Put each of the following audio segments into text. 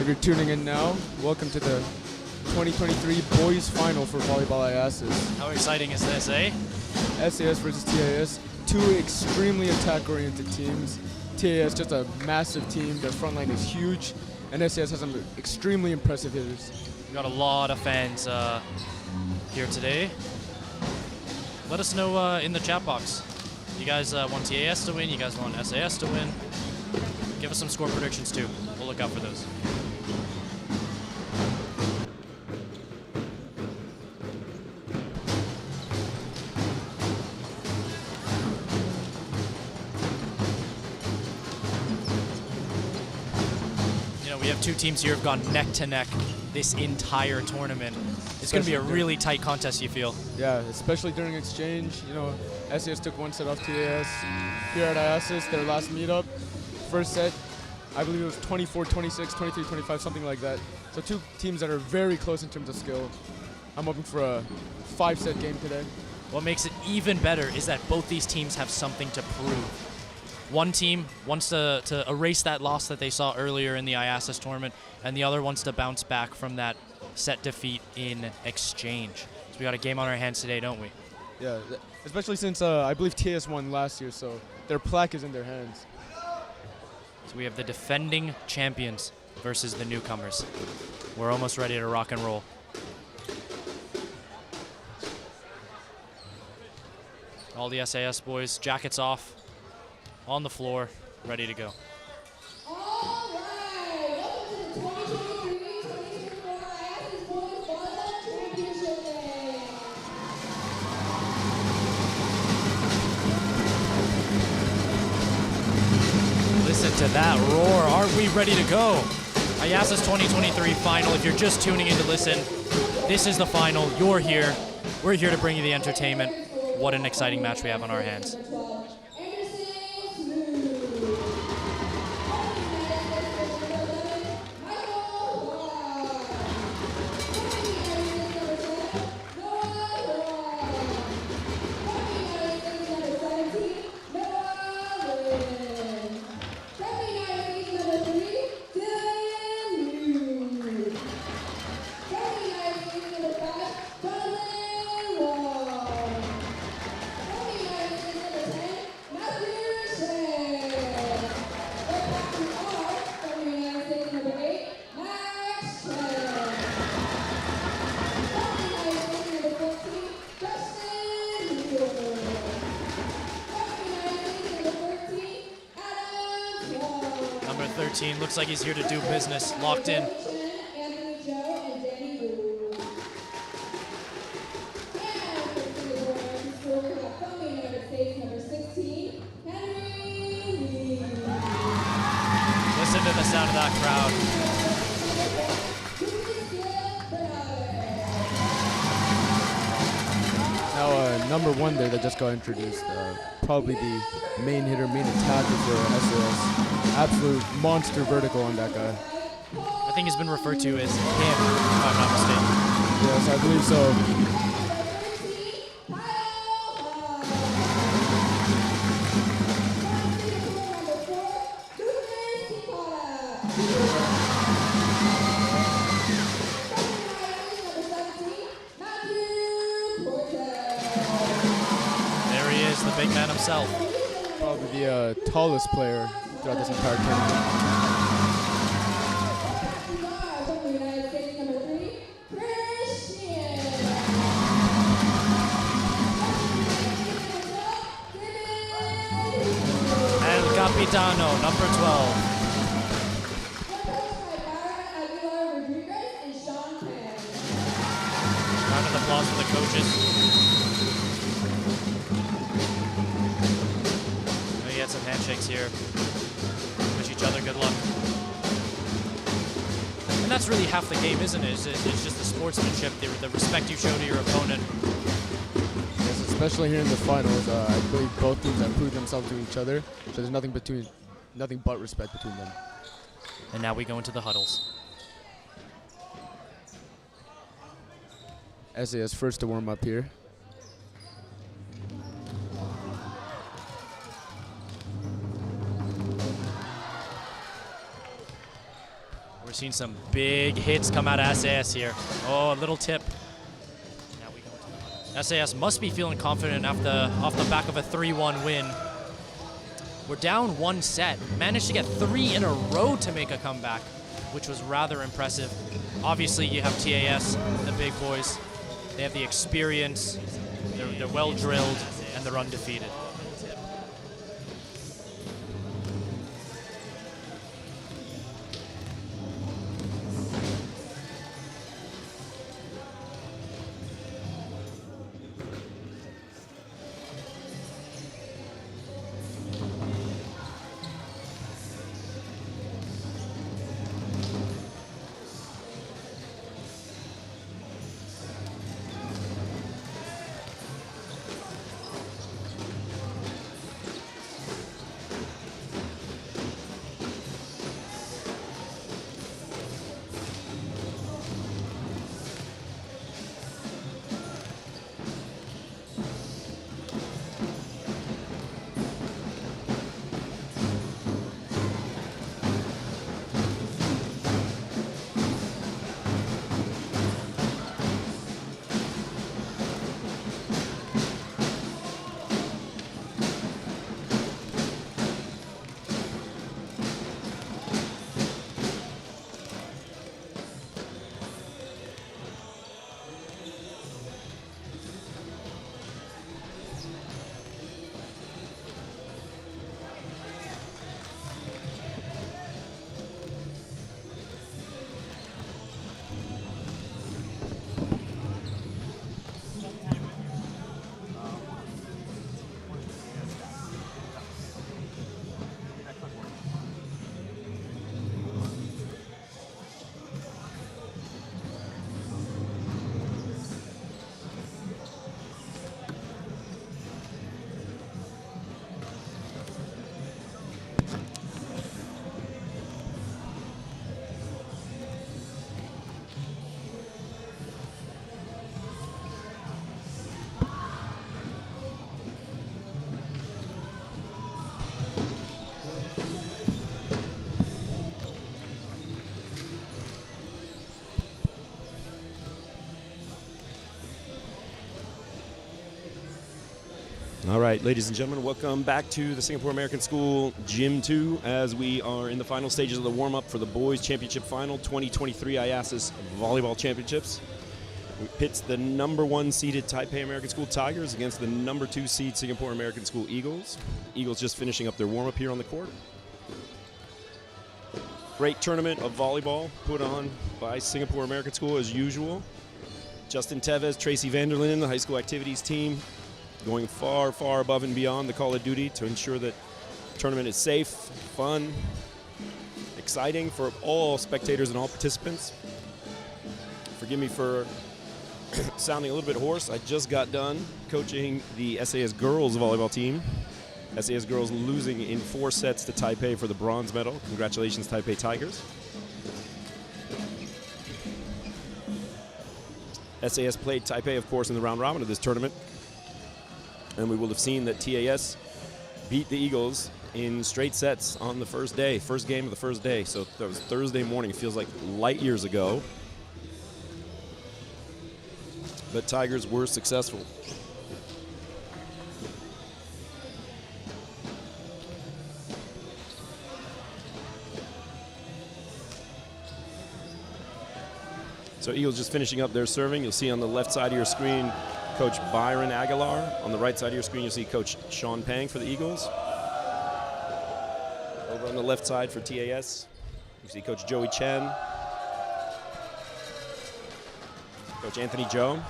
If you're tuning in now, welcome to the 2023 Boys Final for Volleyball IASs. How exciting is this, eh? SAS versus TAS, two extremely attack-oriented teams. TAS just a massive team, their front line is huge, and SAS has some extremely impressive hitters. We got a lot of fans here today. Let us know in the chat box. You guys want TAS to win? You guys want SAS to win? Give us some score predictions too. We'll look out for those. You know, we have two teams here who've gone neck to neck this entire tournament. It's going to be a really tight contest, you feel? Yeah, especially during exchange. You know, SAS took one set off TAS here at IASs, their last meetup. First set, I believe it was 24-26, 23-25, something like that. So two teams that are very close in terms of skill. I'm hoping for a 5-set game today. What makes it even better is that both these teams have something to prove. One team wants to erase that loss that they saw earlier in the IASs tournament, and the other wants to bounce back from that set defeat in exchange. So we got a game on our hands today, don't we? Yeah, especially since I believe TAS won last year, so their plaque is in their hands. So we have the defending champions versus the newcomers. We're almost ready to rock and roll. All the SAS boys, jackets off, on the floor, ready to go. All right, welcome to the 2023-2024 IASs Boys Volleyball Championship Day. Listen to that roar. Aren't we ready to go? IASs 2023 final. If you're just tuning in to listen, this is the final. You're here. We're here to bring you the entertainment. What an exciting match we have on our hands. Number 13 looks like he's here to do business. Locked in. Listen to the sound of that crowd. Now, number one there that just got introduced, probably the main hitter, main attacker for SAS. Absolute monster vertical on that guy. I think he's been referred to as him, if I'm not mistaken. Yes, I believe so. There he is, the big man himself. Probably the tallest player throughout this entire tournament. El Capitano, number 12. Round of applause for the coaches. We had some handshakes here. Wish each other good luck. And that's really half the game, isn't it? It's just the sportsmanship, the respect you show to your opponent. Yes, especially here in the finals, I believe both teams have proved themselves to each other, so there's nothing but respect between them. And now we go into the huddles. SAS first to warm up here. We're seen some big hits come out of SAS here. Oh, a little tip. SAS must be feeling confident off the back of a 3-1 win. We're down 1 set. Managed to get 3 in a row to make a comeback, which was rather impressive. Obviously, you have TAS, the big boys. They have the experience, they're well drilled, and they're undefeated. All right, ladies and gentlemen, welcome back to the Singapore American School Gym 2 as we are in the final stages of the warm-up for the Boys Championship Final 2023 IASIS Volleyball Championships. It pits the #1 seeded Taipei American School Tigers against the #2 seed Singapore American School Eagles. Eagles just finishing up their warm-up here on the court. Great tournament of volleyball put on by Singapore American School as usual. Justin Tevez, Tracy Vanderlinden, the high school activities team, going far, far above and beyond the call of duty to ensure that the tournament is safe, fun, exciting for all spectators and all participants. Forgive me for sounding a little bit hoarse. I just got done coaching the SAS girls volleyball team. SAS girls losing in 4 sets to Taipei for the bronze medal. Congratulations, Taipei Tigers. SAS played Taipei, of course, in the round robin of this tournament. And we will have seen that TAS beat the Eagles in straight sets on the first day, first game of the first day. So that was Thursday morning. It feels like light years ago. But Tigers were successful. So Eagles just finishing up their serving. You'll see on the left side of your screen Coach Byron Aguilar. On the right side of your screen, you'll see Coach Sean Pang for the Eagles. Over on the left side for TAS, you see Coach Joey Chen, Coach Anthony Joe.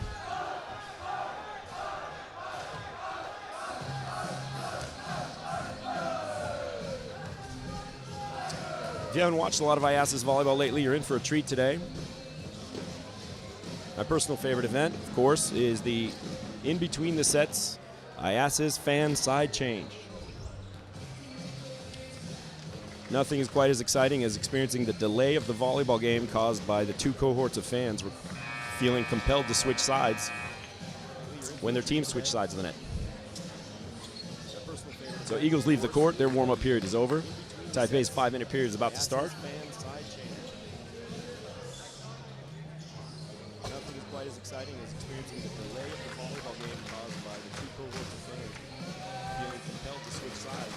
If you haven't watched a lot of IASIS volleyball lately, you're in for a treat today. My personal favorite event, of course, is the in between the sets IASIS fan side change. Nothing is quite as exciting as experiencing the delay of the volleyball game caused by the 2 cohorts of fans feeling compelled to switch sides when their teams switch sides of the net. So Eagles leave the court. Their warm-up period is over. Taipei's 5-minute period is about to start. quite as exciting as experiencing the delay of the volleyball game caused by the two cohorts of fans feeling compelled to switch sides.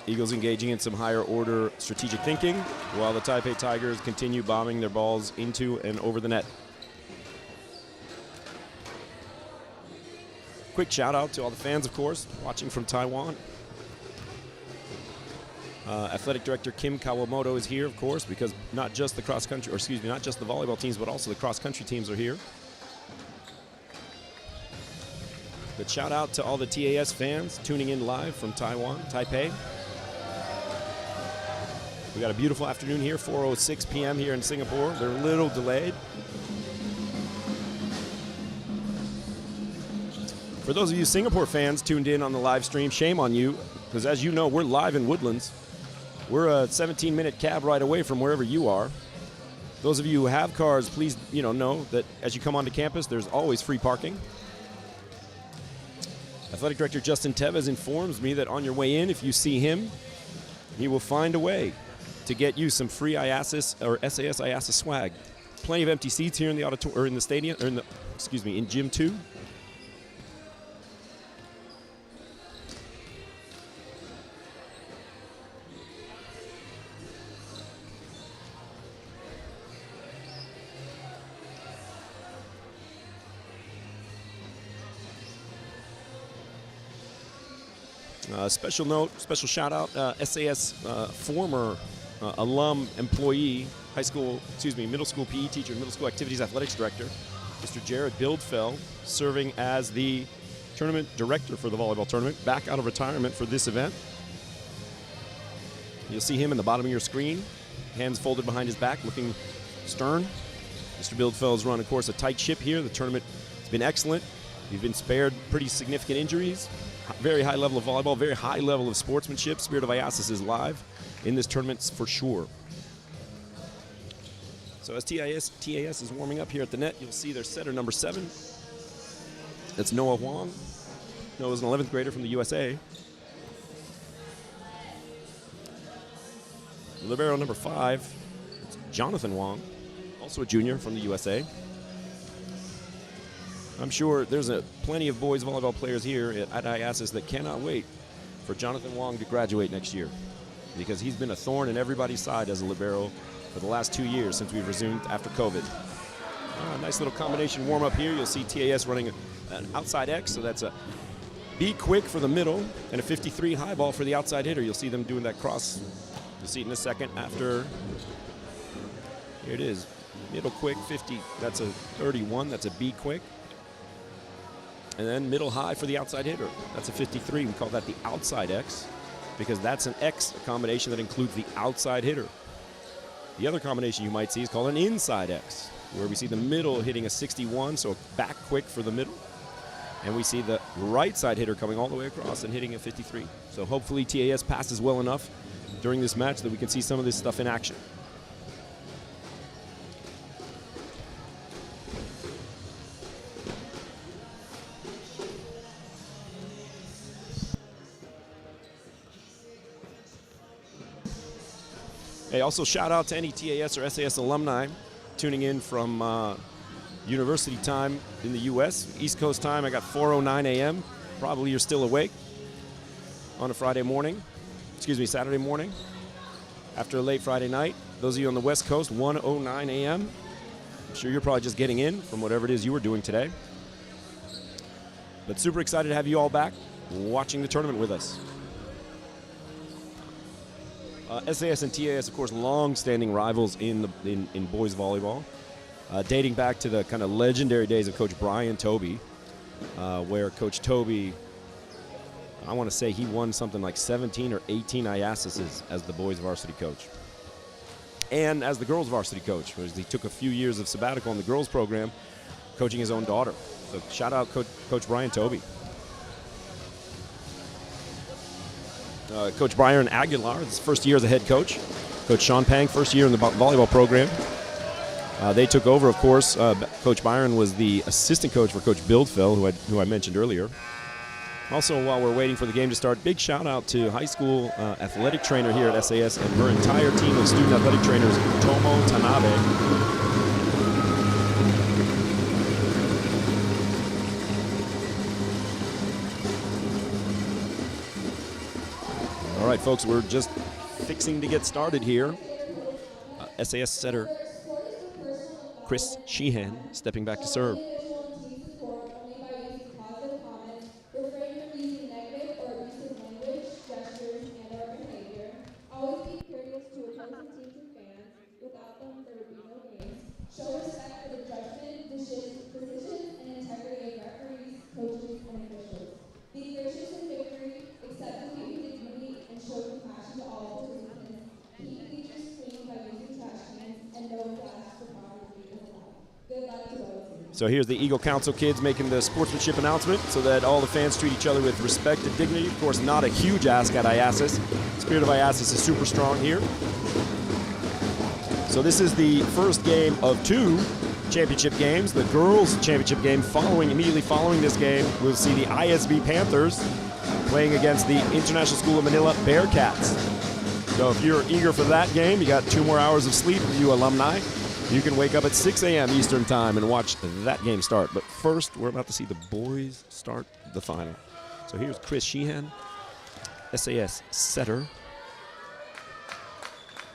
Eagles engaging in some higher order strategic thinking, while the Taipei Tigers continue bombing their balls into and over the net. Quick shout out to all the fans, of course, watching from Taiwan. Athletic Director Kim Kawamoto is here, of course, because not just the cross country, or excuse me, not just the volleyball teams, but also the cross country teams are here. But shout out to all the TAS fans tuning in live from Taiwan, Taipei. We got a beautiful afternoon here, 4:06 p.m. here in Singapore. They're a little delayed. For those of you Singapore fans tuned in on the live stream, shame on you, because as you know, we're live in Woodlands. We're a 17-minute cab ride away from wherever you are. Those of you who have cars, please know that as you come onto campus, there's always free parking. Athletic Director Justin Tevez informs me that on your way in, if you see him, he will find a way to get you some free IASIS or SAS IASIS swag. Plenty of empty seats here in the auditorium, or in the stadium, or in Gym 2. Special shout out, SAS former alum employee, middle school PE teacher, middle school activities athletics director, Mr. Jared Bildfeld, serving as the tournament director for the volleyball tournament, back out of retirement for this event. You'll see him in the bottom of your screen, hands folded behind his back, looking stern. Mr. Bildfeld's run, of course, a tight ship here. The tournament has been excellent. You've been spared pretty significant injuries. Very high level of volleyball, very high level of sportsmanship. Spirit of IASIS is live in this tournament for sure. So as TAS is warming up here at the net, you'll see their setter number 7. That's Noah Huang. Noah's an 11th grader from the USA. Libero number 5, it's Jonathan Huang, also a junior from the USA. I'm sure there's plenty of boys volleyball players here at IASIS that cannot wait for Jonathan Huang to graduate next year, because he's been a thorn in everybody's side as a libero for the last 2 years since we've resumed after COVID. Nice little combination warm-up here. You'll see TAS running an outside X, so that's a be quick for the middle and a 53 high ball for the outside hitter. You'll see them doing that cross. You'll see it in a second after. Here it is. Middle quick, 50. That's a 31. That's a B quick. And then middle high for the outside hitter. That's a 53. We call that the outside X because that's an X combination that includes the outside hitter. The other combination you might see is called an inside X, where we see the middle hitting a 61, so back quick for the middle. And we see the right side hitter coming all the way across and hitting a 53. So hopefully TAS passes well enough during this match that we can see some of this stuff in action. Hey, also shout out to any TAS or SAS alumni tuning in from university time in the U.S. East Coast time, I got 4:09 a.m. Probably you're still awake on a Saturday morning after a late Friday night. Those of you on the West Coast, 1:09 a.m. I'm sure you're probably just getting in from whatever it is you were doing today. But super excited to have you all back watching the tournament with us. SAS and TAS, of course, long-standing rivals in boys volleyball, dating back to the kind of legendary days of Coach Brian Tobey, where Coach Tobey, I want to say he won something like 17 or 18 IASISs as the boys varsity coach. And as the girls varsity coach, where he took a few years of sabbatical in the girls program, coaching his own daughter. So shout out Coach Brian Tobey. Coach Byron Aguilar, his first year as a head coach. Coach Sean Pang, first year in the volleyball program. They took over, of course. Coach Byron was the assistant coach for Coach Bildfeld, who I mentioned earlier. Also, while we're waiting for the game to start, big shout out to high school athletic trainer here at SAS and her entire team of student athletic trainers, Tomo Tanabe. All right, folks, we're just fixing to get started here. SAS setter Chris Sheehan stepping back to serve. Show respect for the judgment, decisions, and integrity of referees, coaches, and officials. Be gracious in victory, accept defeat with dignity, and show compassion to all participants. Keep bleachers clean by using trash cans, and know to ask for proper treatment as well. Good luck to both teams. So here's the Eagle Council kids making the sportsmanship announcement so that all the fans treat each other with respect and dignity. Of course, not a huge ask at IASIS. Spirit of IASIS is super strong here. So this is the first game of 2 championship games. The girls' championship game immediately following this game, we'll see the ISB Panthers playing against the International School of Manila Bearcats. So if you're eager for that game, you got 2 more hours of sleep, you alumni. You can wake up at 6 a.m. Eastern time and watch that game start. But first, we're about to see the boys start the final. So here's Chris Sheehan, SAS setter,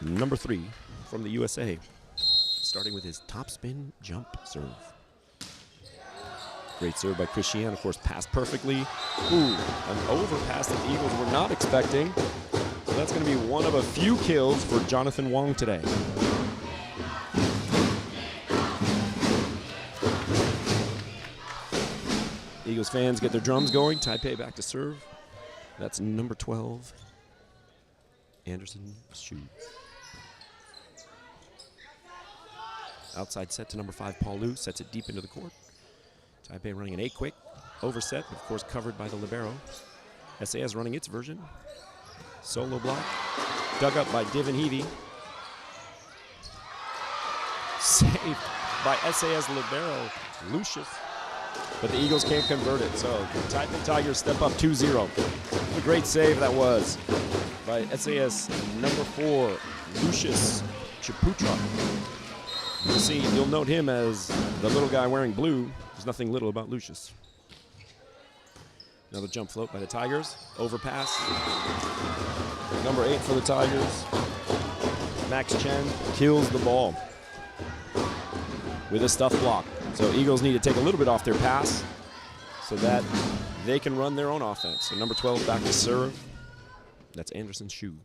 number 3 from the USA, starting with his topspin jump serve. Great serve by Chris Sheehan, of course, passed perfectly. Ooh, an overpass that the Eagles were not expecting. So that's going to be one of a few kills for Jonathan Wong today. Eagles fans get their drums going. Taipei back to serve. That's number 12, Anderson Shu. Outside set to number 5, Paul Liu, sets it deep into the court. Taipei running an 8 quick. Overset, of course, covered by the libero. SAS running its version. Solo block. Dug up by Divin Heavey. Saved by SAS libero, Lucius. But the Eagles can't convert it, so Taipei Tigers step up 2-0. What a great save that was by SAS number 4, Lucius Chiputra. You'll note him as the little guy wearing blue. There's nothing little about Lucius. Another jump float by the Tigers. Overpass. Number 8 for the Tigers. Max Chen kills the ball with a stuff block. So Eagles need to take a little bit off their pass so that they can run their own offense. So number 12 back to serve. That's Anderson's shoe.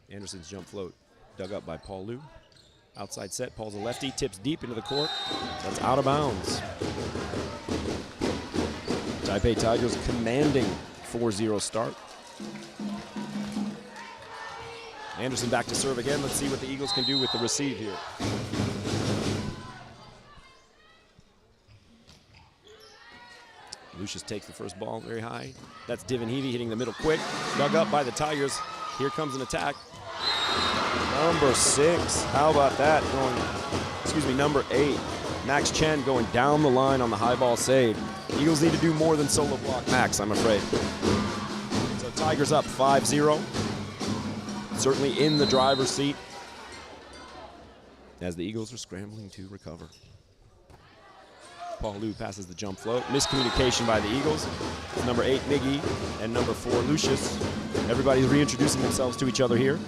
Anderson's jump float dug up by Paul Liu. Outside set, Paul's a lefty, tips deep into the court. That's out of bounds. Taipei Tigers commanding 4-0 start. Anderson back to serve again. Let's see what the Eagles can do with the receive here. Lucius takes the first ball very high. That's Divin Heavey hitting the middle quick. Dug up by the Tigers. Here comes an attack. Number 6, how about that? Number 8, Max Chen going down the line on the high ball save. Eagles need to do more than solo block Max, I'm afraid. So Tigers up 5-0. Certainly in the driver's seat as the Eagles are scrambling to recover. Paul Liu passes the jump float. Miscommunication by the Eagles. Number 8, Miggy, and number 4, Lucius. Everybody's reintroducing themselves to each other here.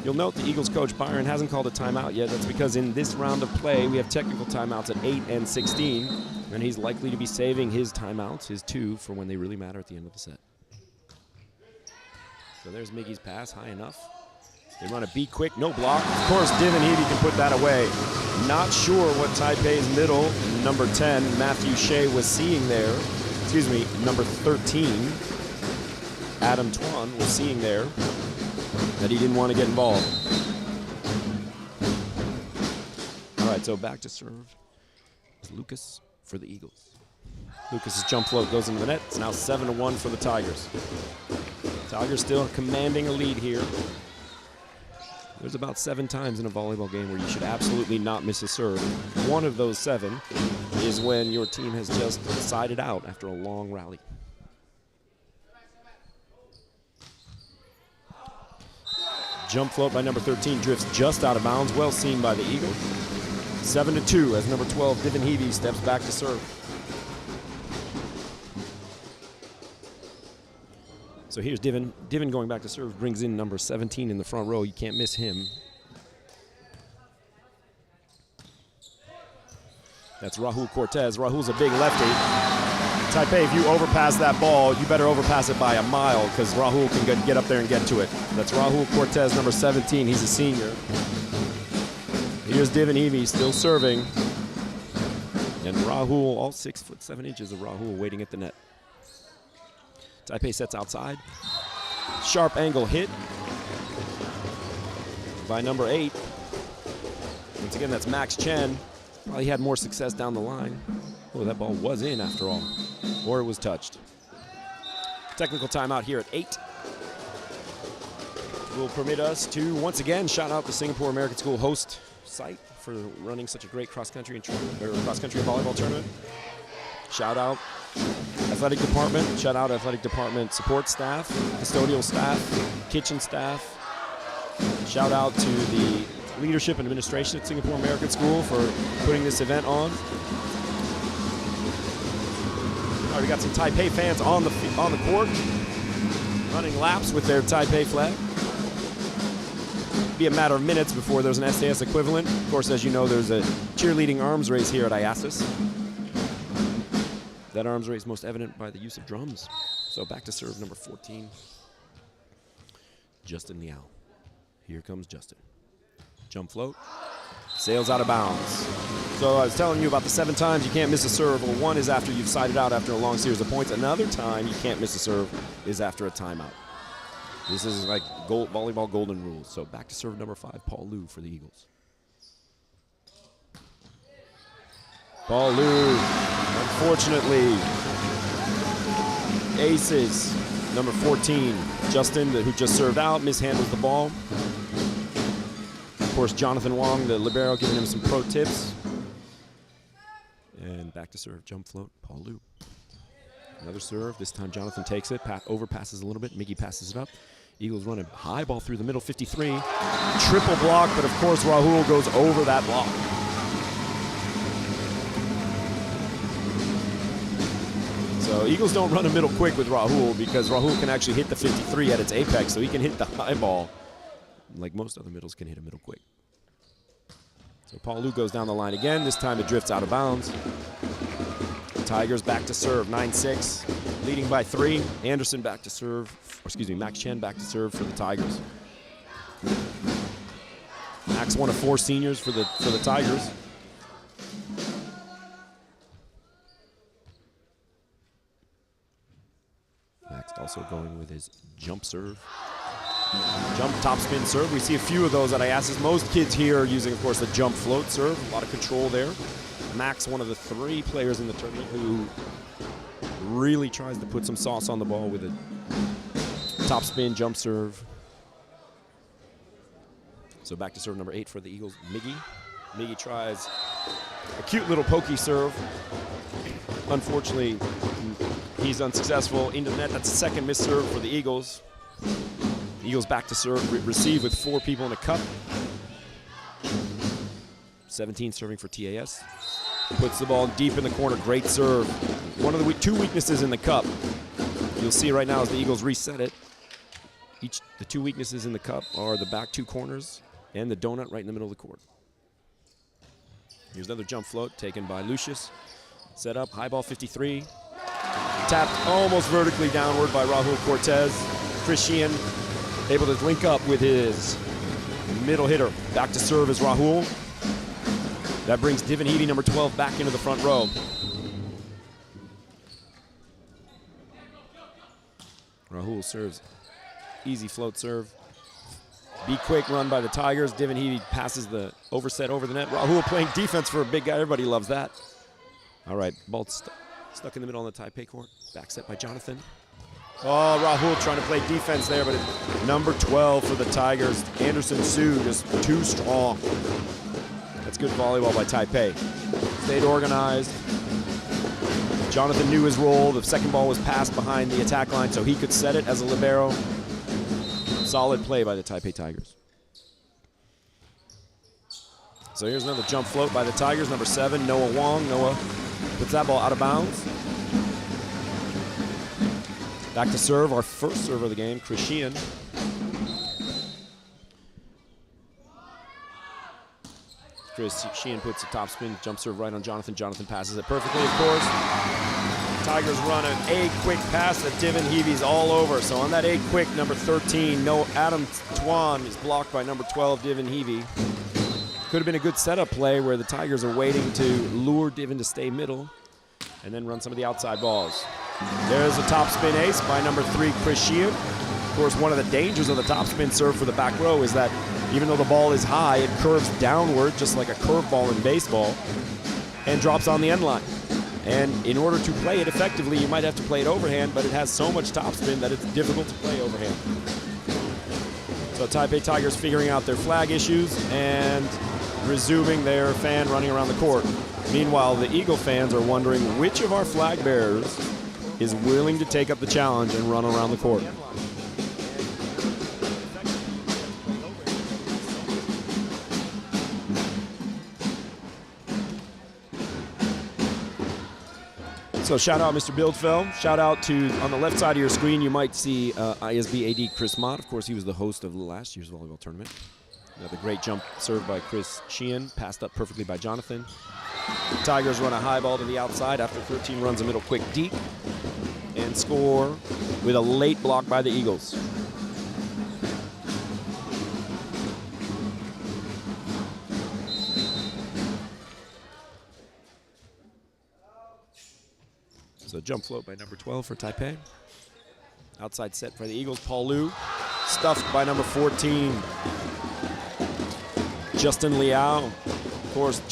You'll note the Eagles coach Byron hasn't called a timeout yet. That's because in this round of play, we have technical timeouts at 8 and 16, and he's likely to be saving his timeouts, his 2, for when they really matter at the end of the set. So there's Miggy's pass, high enough. They run a B quick, no block. Of course, Divin Heavey can put that away. Not sure what Taipei's middle, number 10, Matthew Shea, was seeing there. Number 13, Adam Tuan, was seeing there that he didn't want to get involved. All right, so back to serve is Lucas for the Eagles. Lucas's jump float goes into the net. It's now 7-1 for the Tigers. Tigers still commanding a lead here. There's about 7 times in a volleyball game where you should absolutely not miss a serve. One of those 7 is when your team has just sided out after a long rally. Jump float by number 13 drifts just out of bounds. Well seen by the Eagles. 7-2 as number 12, Divin Heavey, steps back to serve. So here's Divin. Divin going back to serve, brings in number 17 in the front row. You can't miss him. That's Rahul Cortez. Rahul's a big lefty. Taipei, if you overpass that ball, you better overpass it by a mile because Rahul can get up there and get to it. That's Rahul Cortez, number 17. He's a senior. Here's Divin Heavey still serving. And Rahul, all 6'7" of Rahul waiting at the net. Taipei sets outside. Sharp angle hit by number 8. Once again, that's Max Chen. Probably had more success down the line. Oh, that ball was in after all. Or it was touched. Technical timeout here at 8. Will permit us to, once again, shout out the Singapore American School host site for running such a great cross-country and volleyball tournament. Shout out athletic department. Shout out athletic department support staff, custodial staff, kitchen staff. Shout out to the leadership and administration at Singapore American School for putting this event on. All right, we got some Taipei fans on the court, running laps with their Taipei flag. Be a matter of minutes before there's an SAS equivalent. Of course, as you know, there's a cheerleading arms race here at IASIS. That arms race most evident by the use of drums. So back to serve number 14, Justin Liao. Here comes Justin. Jump float, sails out of bounds. So I was telling you about the 7 times you can't miss a serve. Well, one is after you've sided out after a long series of points. Another time you can't miss a serve is after a timeout. This is like volleyball golden rules. So back to serve number 5, Paul Liu for the Eagles. Paul Liu, unfortunately, aces. Number 14, Justin, who just served out, mishandles the ball. Of course, Jonathan Wong, the libero, giving him some pro tips. And back to serve, jump float, Paul Liu. Another serve, this time Jonathan takes it, overpasses a little bit, Miggy passes it up. Eagles run a high ball through the middle, 53. Triple block, but of course Rahul goes over that block. So Eagles don't run a middle quick with Rahul because Rahul can actually hit the 53 at its apex, so he can hit the high ball like most other middles can hit a middle quick. So Paul Liu goes down the line again. This time it drifts out of bounds. Tigers back to serve, 9-6, leading by 3. Anderson back to serve, Max Chen back to serve for the Tigers. Max, one of 4 seniors for the Tigers. Max also going with his jump serve. Jump top spin serve. We see a few of those at IASIS. Most kids here are using, of course, the jump float serve. A lot of control there. Max, one of the 3 players in the tournament who really tries to put some sauce on the ball with a top spin jump serve. So back to serve number 8 for the Eagles, Miggy. Miggy tries a cute little pokey serve. Unfortunately, he's unsuccessful into the net. That's the second missed serve for the Eagles. Eagles back to serve, receive with 4 people in a cup. 17 serving for TAS. Puts the ball deep in the corner, great serve. One of the 2 weaknesses in the cup. You'll see right now as the Eagles reset it. The 2 weaknesses in the cup are the back 2 corners and the donut right in the middle of the court. Here's another jump float taken by Lucius. Set up, high ball 53. Tapped almost vertically downward by Rahul Cortez. Christian able to link up with his middle hitter. Back to serve is Rahul. That brings Divin Heavey, number 12, back into the front row. Rahul serves. Easy float serve. Be quick run by the Tigers. Divin Heavey passes the overset over the net. Rahul playing defense for a big guy. Everybody loves that. All right, ball stuck in the middle on the Taipei court. Back set by Jonathan. Oh, Rahul trying to play defense there, but it's number 12 for the Tigers. Anderson Su just too strong. That's good volleyball by Taipei. Stayed organized. Jonathan knew his role. The second ball was passed behind the attack line, so he could set it as a libero. Solid play by the Taipei Tigers. So here's another jump float by the Tigers, number 7, Noah Wong. Noah puts that ball out of bounds. Back to serve, our first server of the game, Chris Sheehan. Chris Sheehan puts a topspin jump serve right on Jonathan. Jonathan passes it perfectly, of course. Tigers run an A-quick pass that Divin Heavy's all over. So on that A-quick, number 13, Adam Tuan is blocked by number 12, Divin Heavy. Could have been a good setup play where the Tigers are waiting to lure Divin to stay middle and then run some of the outside balls. There's a topspin ace by number 3, Chris Sheehan. Of course, one of the dangers of the topspin serve for the back row is that even though the ball is high, it curves downward just like a curveball in baseball and drops on the end line. And in order to play it effectively, you might have to play it overhand, but it has so much topspin that it's difficult to play overhand. So Taipei Tigers figuring out their flag issues and resuming their fan running around the court. Meanwhile, the Eagle fans are wondering which of our flag bearers is willing to take up the challenge and run around the court. So shout out Mr. Bildfeld. Shout out to, on the left side of your screen, you might see ISB AD Chris Mott. Of course, he was the host of last year's volleyball tournament. Another great jump served by Chris Sheehan, passed up perfectly by Jonathan. The Tigers run a high ball to the outside after 13 runs a middle quick deep and score with a late block by the Eagles. So jump float by number 12 for Taipei. Outside set for the Eagles, Paul Liu. Stuffed by number 14, Justin Liao. Of course,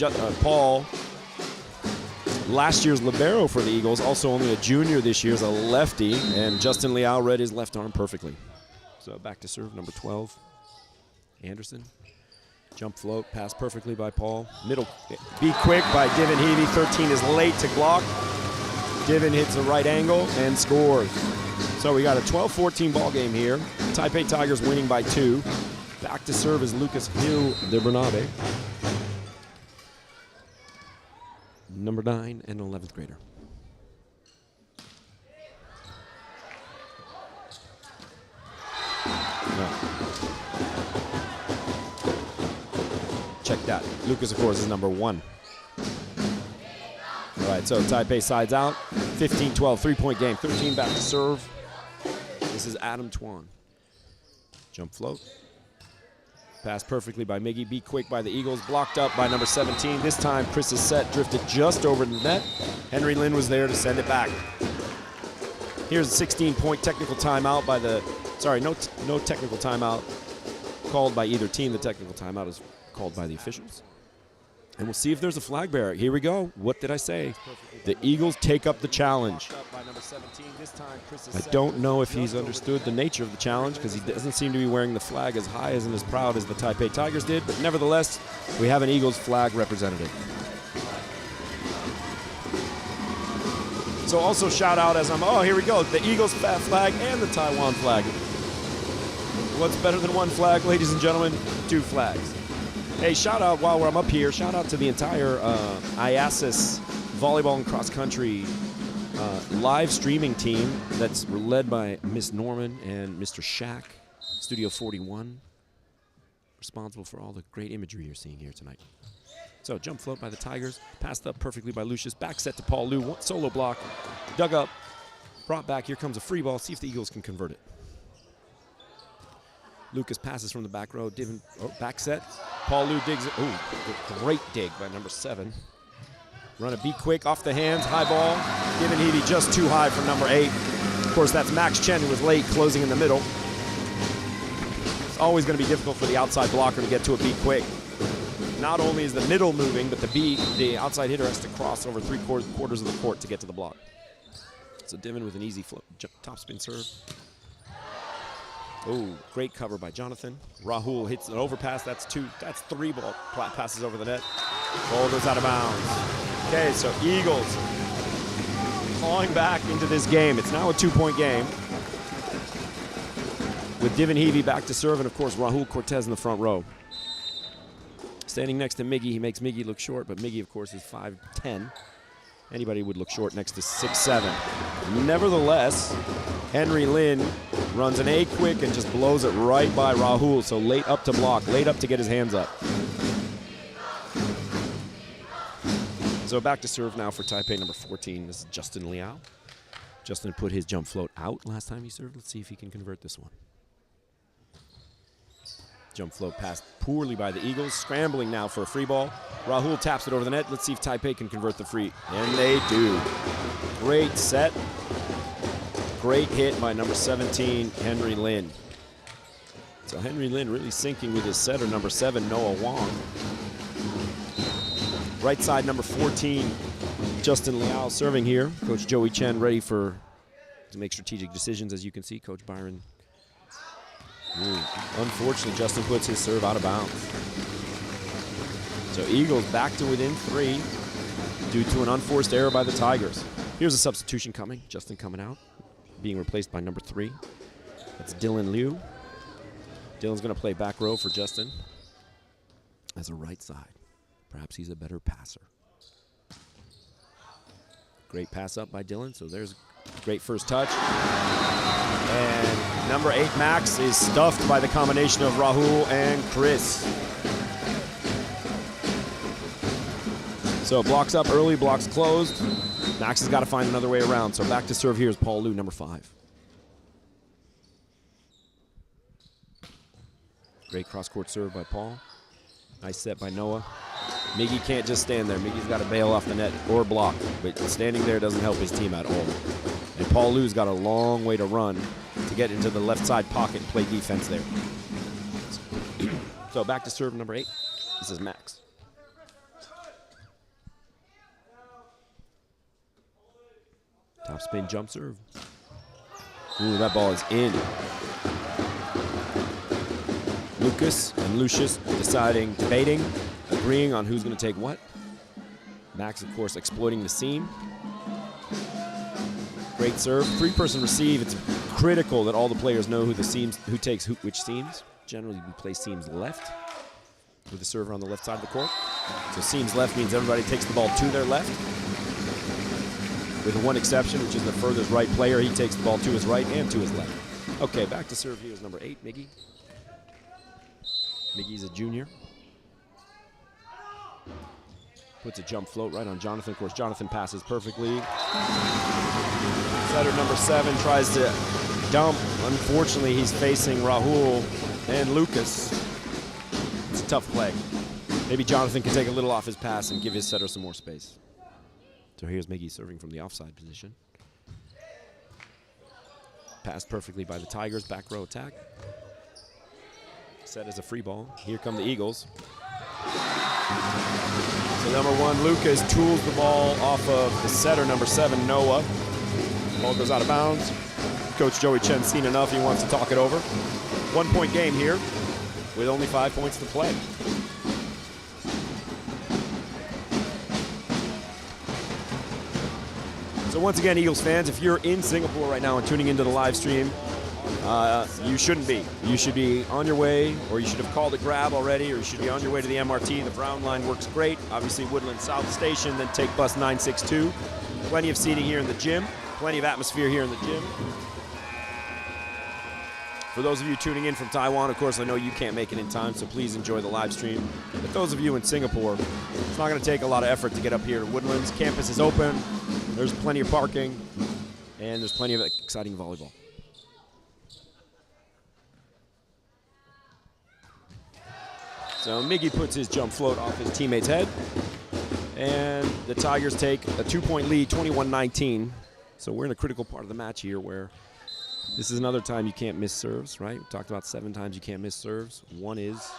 Paul, last year's libero for the Eagles, also only a junior this year, is a lefty, and Justin Liao read his left arm perfectly. So back to serve, number 12, Anderson. Jump float, passed perfectly by Paul. Middle, be quick by Divin Heavy. 13 is late to block. Divin hits the right angle and scores. So we got a 12-14 ball game here. Taipei Tigers winning by 2. Back to serve is Lucas Hill de Bernabe. Number 9 and 11th grader. No. Check that. Lucas, of course, is number 1. All right, so Taipei sides out. 15-12, 3-point game. 13 back to serve. This is Adam Tuan. Jump float. Passed perfectly by Miggy. Be quick by the Eagles. Blocked up by number 17. This time, Chris's set drifted just over the net. Henry Lin was there to send it back. Here's a 16-point technical timeout by the, sorry, no technical timeout called by either team. The technical timeout is called by the officials. And we'll see if there's a flag bearer. Here we go. What did I say? The Eagles take up the challenge. I don't know if he's understood the nature of the challenge because he doesn't seem to be wearing the flag as high and as proud as the Taipei Tigers did. But nevertheless, we have an Eagles flag representative. So also shout out as oh, here we go. The Eagles flag and the Taiwan flag. What's better than one flag, ladies and gentlemen? 2 flags. Hey, shout out while I'm up here, shout out to the entire SAS volleyball and cross country live streaming team that's led by Miss Norman and Mr. Shack, Studio 41, responsible for all the great imagery you're seeing here tonight. So jump float by the Tigers, passed up perfectly by Lucius, back set to Paul Liu, solo block, dug up, brought back, here comes a free ball, see if the Eagles can convert it. Lucas passes from the back row, back set. Paul Liu digs it. Ooh, great dig by number 7. Run a be quick off the hands, high ball. Divin Heavy just too high for number 8. Of course, that's Max Chen who was late, closing in the middle. It's always going to be difficult for the outside blocker to get to a be quick. Not only is the middle moving, but the outside hitter has to cross over 3/4 of the court to get to the block. So Divin with an easy flip, topspin serve. Oh, great cover by Jonathan. Rahul hits an overpass. That's 3 ball passes over the net. Ball goes out of bounds. Okay, so Eagles clawing back into this game. It's now a 2-point game. With Divin Heavey back to serve, and of course Rahul Cortez in the front row. Standing next to Miggy, he makes Miggy look short, but Miggy, of course, is 5'10". Anybody would look short next to 6'7". Nevertheless, Henry Lin runs an A quick and just blows it right by Rahul, so late up to block, late up to get his hands up. So back to serve now for Taipei number 14. This is Justin Liao. Justin put his jump float out last time he served. Let's see if he can convert this one. Jump float passed poorly by the Eagles. Scrambling now for a free ball. Rahul taps it over the net. Let's see if Taipei can convert the free. And they do. Great set. Great hit by number 17, Henry Lin. So Henry Lin really sinking with his setter, number 7, Noah Wong. Right side, number 14, Justin Liao serving here. Coach Joey Chen ready to make strategic decisions, as you can see. Coach Byron. Unfortunately, Justin puts his serve out of bounds. So Eagles back to within 3 due to an unforced error by the Tigers. Here's a substitution coming. Justin coming out, being replaced by number 3. That's Dylan Liu. Dylan's going to play back row for Justin as a right side. Perhaps he's a better passer. Great pass up by Dylan, so there's a great first touch. And number 8, Max, is stuffed by the combination of Rahul and Chris. So blocks up early, blocks closed. Max has got to find another way around, so back to serve here is Paul Liu, number 5. Great cross-court serve by Paul. Nice set by Noah. Miggy can't just stand there. Miggy's got to bail off the net or block, but standing there doesn't help his team at all. And Paul Liu's got a long way to run to get into the left side pocket and play defense there. So back to serve number 8. This is Max. Top spin jump serve. Ooh, that ball is in. Lucas and Lucius debating, agreeing on who's going to take what. Max, of course, exploiting the seam. Great serve. 3-person receive. It's critical that all the players know who takes which seams. Generally, we play seams left with the server on the left side of the court. So seams left means everybody takes the ball to their left. With one exception, which is the furthest right player. He takes the ball to his right and to his left. Okay, back to serve here is number 8, Miggy. Miggy's a junior. Puts a jump float right on Jonathan. Of course, Jonathan passes perfectly. Setter number 7 tries to dump. Unfortunately, he's facing Rahul and Lucas. It's a tough play. Maybe Jonathan can take a little off his pass and give his setter some more space. So here's Miggy serving from the offside position. Passed perfectly by the Tigers. Back row attack. Set as a free ball. Here come the Eagles. So number 1, Lucas tools the ball off of the setter, number 7, Noah. Ball goes out of bounds. Coach Joey Chen's seen enough. He wants to talk it over. 1-point game here with only 5 points to play. So once again, Eagles fans, if you're in Singapore right now and tuning into the live stream, you shouldn't be. You should be on your way, or you should have called a grab already, or you should be on your way to the MRT. The Brown line works great. Obviously, Woodland South Station, then take bus 962. Plenty of seating here in the gym. Plenty of atmosphere here in the gym. For those of you tuning in from Taiwan, of course, I know you can't make it in time, so please enjoy the live stream. But those of you in Singapore, it's not going to take a lot of effort to get up here to Woodlands. Campus is open. There's plenty of parking, and there's plenty of exciting volleyball. So Miggy puts his jump float off his teammate's head, and the Tigers take a 2-point lead, 21-19. So we're in a critical part of the match here where this is another time you can't miss serves, right? We talked about 7 times you can't miss serves. One is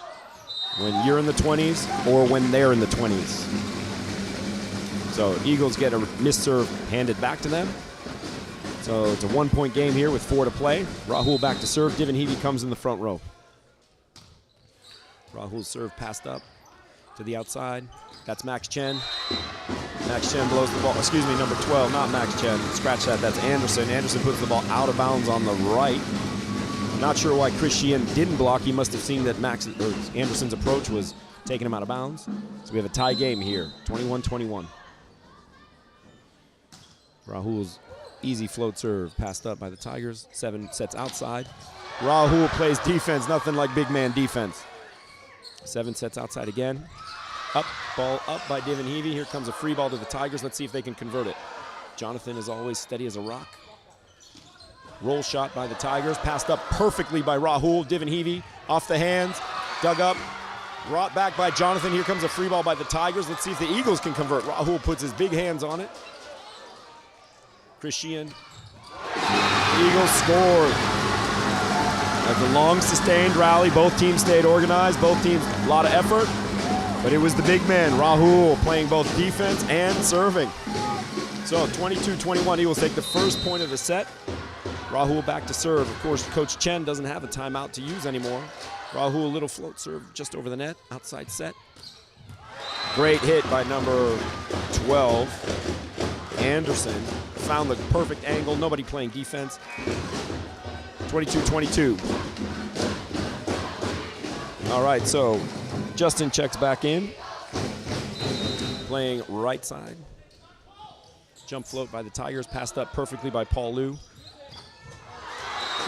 when you're in the 20s or when they're in the 20s. So Eagles get a missed serve handed back to them. So it's a 1-point game here with 4 to play. Rahul back to serve. Divin Heavey comes in the front row. Rahul's serve passed up to the outside. That's Max Chen. Max Chen blows the ball. Excuse me, number 12, not Max Chen. Scratch that. That's Anderson. Anderson puts the ball out of bounds on the right. Not sure why Chris Sheehan didn't block. He must have seen that Anderson's approach was taking him out of bounds. So we have a tie game here, 21-21. Rahul's easy float serve passed up by the Tigers. 7 sets outside. Rahul plays defense, nothing like big man defense. 7 sets outside again. Up, ball up by Divin Heavey. Here comes a free ball to the Tigers. Let's see if they can convert it. Jonathan is always steady as a rock. Roll shot by the Tigers, passed up perfectly by Rahul. Divin Heavey off the hands, dug up, brought back by Jonathan. Here comes a free ball by the Tigers. Let's see if the Eagles can convert. Rahul puts his big hands on it. Chris Sheehan. Eagles scored. That's a long sustained rally. Both teams stayed organized. Both teams, a lot of effort. But it was the big man, Rahul, playing both defense and serving. So 22-21, Eagles take the first point of the set. Rahul back to serve. Of course, Coach Chen doesn't have a timeout to use anymore. Rahul, a little float serve just over the net, outside set. Great hit by number 12, Anderson. Found the perfect angle, nobody playing defense. 22-22. All right, so Justin checks back in. Playing right side. Jump float by the Tigers, passed up perfectly by Paul Liu.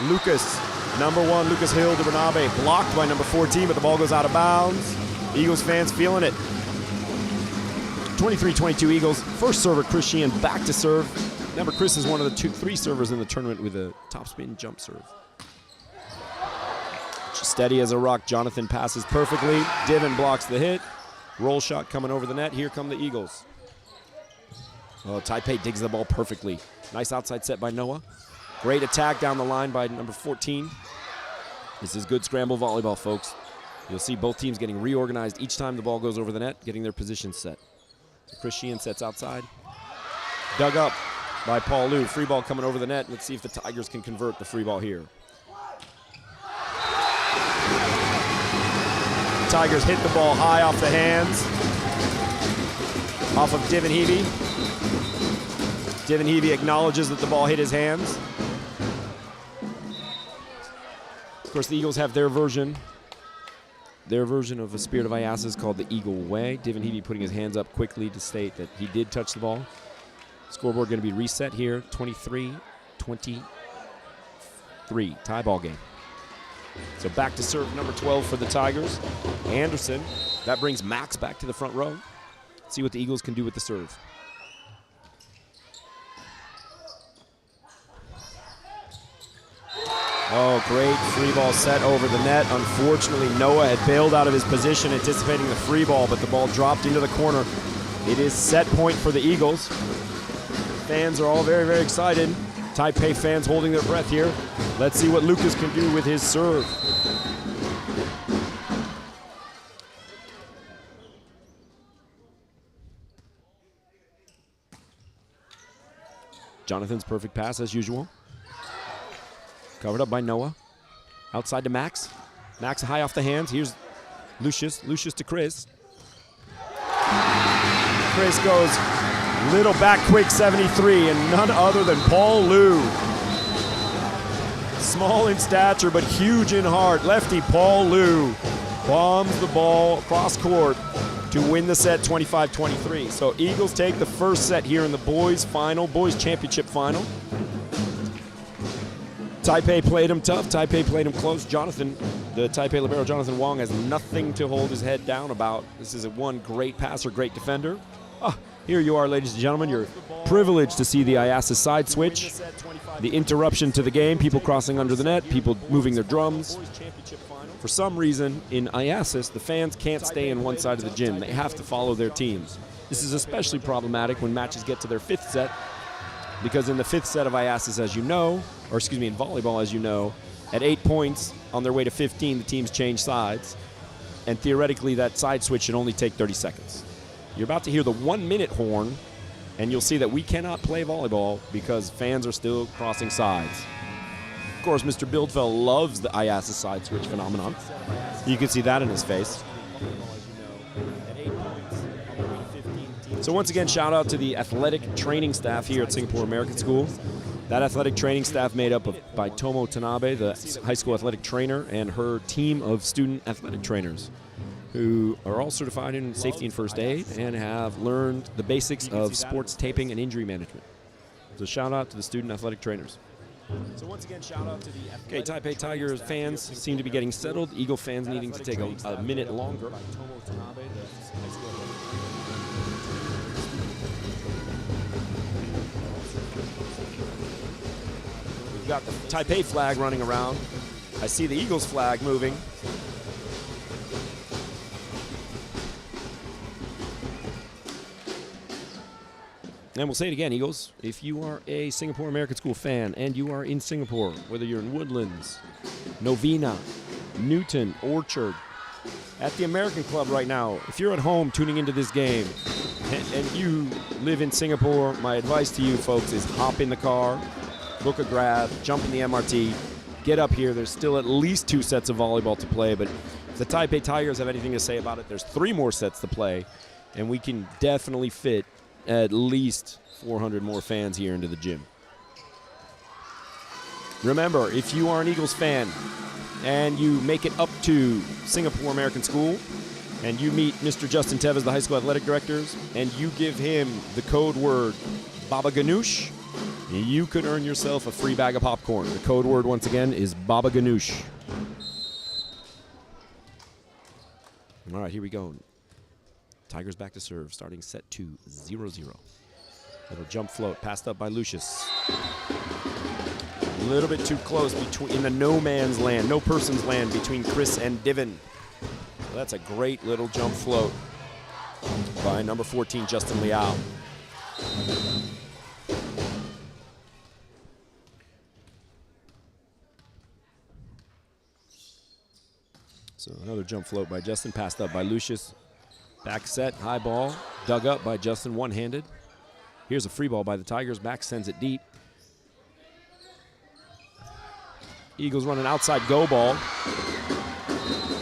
Lucas, number 1, Lucas Hill de Bernabe, blocked by number 14, but the ball goes out of bounds. Eagles fans feeling it. 23-22 Eagles. First server, Chris Sheehan, back to serve. Remember, Chris is one of the 3 servers in the tournament with a topspin jump serve. Steady as a rock, Jonathan passes perfectly. Divin blocks the hit. Roll shot coming over the net. Here come the Eagles. Oh, Taipei digs the ball perfectly. Nice outside set by Noah. Great attack down the line by number 14. This is good scramble volleyball, folks. You'll see both teams getting reorganized each time the ball goes over the net, getting their position set. So Chris Sheehan sets outside. Dug up by Paul Liu. Free ball coming over the net. Let's see if the Tigers can convert the free ball here. Tigers hit the ball high off the hands. Off of Divin Heavey. Divin Heavey acknowledges that the ball hit his hands. Of course, the Eagles have their version. Their version of a Spirit of IASA is called the Eagle Way. Divin Heavey putting his hands up quickly to state that he did touch the ball. Scoreboard going to be reset here, 23-23, tie ball game. So back to serve number 12 for the Tigers. Anderson, that brings Max back to the front row. Let's see what the Eagles can do with the serve. Oh, great free ball set over the net. Unfortunately, Noah had bailed out of his position anticipating the free ball, but the ball dropped into the corner. It is set point for the Eagles. Fans are all very, very excited. Taipei fans holding their breath here. Let's see what Lucas can do with his serve. Jonathan's perfect pass as usual. Covered up by Noah. Outside to Max. Max high off the hands. Here's Lucius. Lucius to Chris. Chris goes little back quick 73, and none other than Paul Liu. Small in stature, but huge in heart. Lefty Paul Liu bombs the ball across court to win the set 25-23. So Eagles take the first set here in the boys championship final. Taipei played him tough. Taipei played him close. Jonathan, the Taipei libero, Jonathan Wong, has nothing to hold his head down about. This is one great passer, great defender. Here you are, ladies and gentlemen. You're privileged to see the IASA side switch, the interruption to the game, people crossing under the net, people moving their drums. For some reason, in IASIS, the fans can't stay in one side of the gym. They have to follow their teams. This is especially problematic when matches get to their 5th set, because in the 5th set of IASIS, as you know, or excuse me, in volleyball, as you know, at 8 points on their way to 15, the teams change sides, and theoretically that side switch should only take 30 seconds. You're about to hear the 1-minute horn, and you'll see that we cannot play volleyball because fans are still crossing sides. Of course, Mr. Bildfeld loves the IASA side switch phenomenon. You can see that in his face. So once again, shout out to the athletic training staff here at Singapore American School. That athletic training staff made up by Tomo Tanabe, the high school athletic trainer, and her team of student athletic trainers who are all certified in safety and first aid and have learned the basics of sports taping and injury management. So shout out to the student athletic trainers. So once again, shout out to the Taipei Tigers fans seem to be getting settled. Eagle fans needing to take a minute longer. We've got the Taipei flag running around. I see the Eagles flag moving. And we'll say it again, Eagles. If you are a Singapore American School fan and you are in Singapore, whether you're in Woodlands, Novena, Newton, Orchard, at the American Club right now, if you're at home tuning into this game and you live in Singapore, my advice to you folks is hop in the car, book a grab, jump in the MRT, get up here. There's still at least 2 sets of volleyball to play, but if the Taipei Tigers have anything to say about it, there's 3 more sets to play, and we can definitely fit at least 400 more fans here into the gym. Remember, if you are an Eagles fan and you make it up to Singapore American School and you meet Mr. Justin Tevez, the high school athletic directors, and you give him the code word Baba Ganoush, you could earn yourself a free bag of popcorn. The code word, once again, is Baba Ganoush. All right, here we go. Tigers back to serve, starting set 2, 0-0. Little jump float, passed up by Lucius. A little bit too close in the no man's land, no person's land between Chris and Divin. So that's a great little jump float by number 14, Justin Liao. So another jump float by Justin, passed up by Lucius. Back set, high ball, dug up by Justin, one-handed. Here's a free ball by the Tigers. Max sends it deep. Eagles run an outside go ball.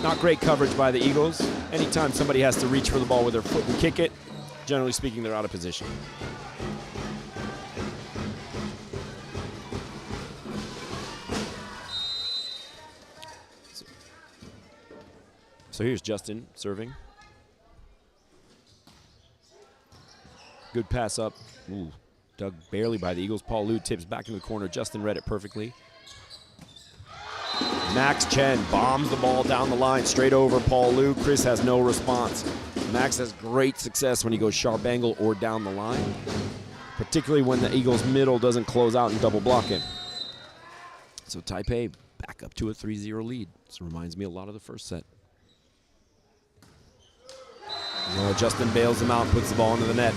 Not great coverage by the Eagles. Anytime somebody has to reach for the ball with their foot and kick it, generally speaking, they're out of position. So here's Justin serving. Good pass up. Ooh, dug barely by the Eagles. Paul Liu tips back into the corner. Justin read it perfectly. Max Chen bombs the ball down the line, straight over Paul Liu. Chris has no response. Max has great success when he goes sharp angle or down the line, particularly when the Eagles' middle doesn't close out and double block him. So Taipei back up to a 3-0 lead. This reminds me a lot of the first set. Oh, Justin bails him out, puts the ball into the net.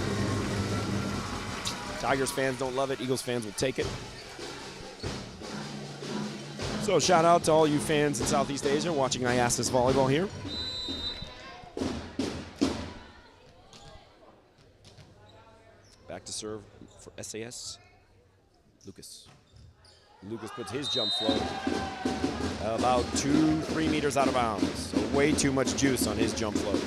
Tigers fans don't love it. Eagles fans will take it. So shout out to all you fans in Southeast Asia watching IASIS volleyball here. Back to serve for SAS. Lucas. Lucas puts his jump float about 2-3 meters out of bounds. So way too much juice on his jump float.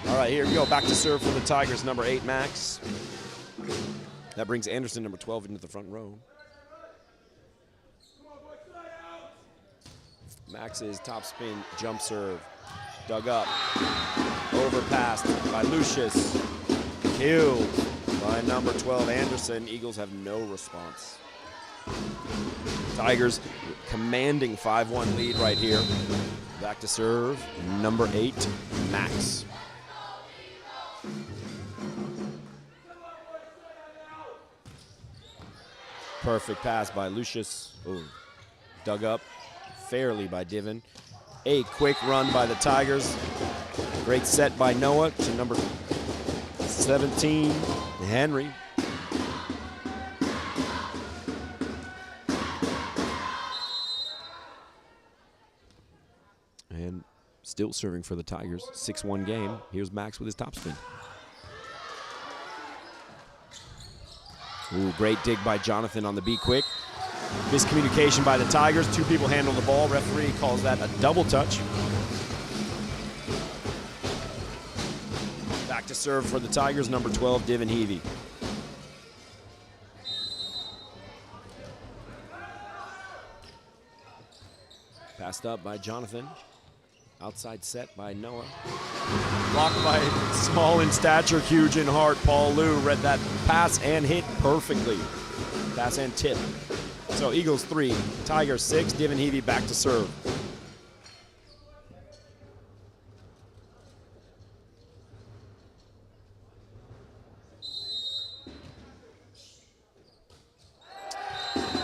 All right, here we go. Back to serve for the Tigers, number 8, Max. That brings Anderson, number 12, into the front row. Max's top spin jump serve. Dug up. Overpassed by Lucius. Killed by number 12, Anderson. Eagles have no response. Tigers commanding 5-1 lead right here. Back to serve, number 8, Max. Perfect pass by Lucius. Ooh. Dug up fairly by Divin. A quick run by the Tigers. Great set by Noah to number 17, Henry. And still serving for the Tigers. 6-1 game. Here's Max with his topspin. Ooh, great dig by Jonathan on the be quick. Miscommunication by the Tigers. 2 people handle the ball. Referee calls that a double touch. to serve for the Tigers, number 12, Divin Heavey. Passed up by Jonathan. Outside set by Noah. Blocked by small in stature, huge in heart. Paul Liu read that pass and hit perfectly. Pass and tip. So Eagles 3, Tigers 6, Divin Heavey back to serve.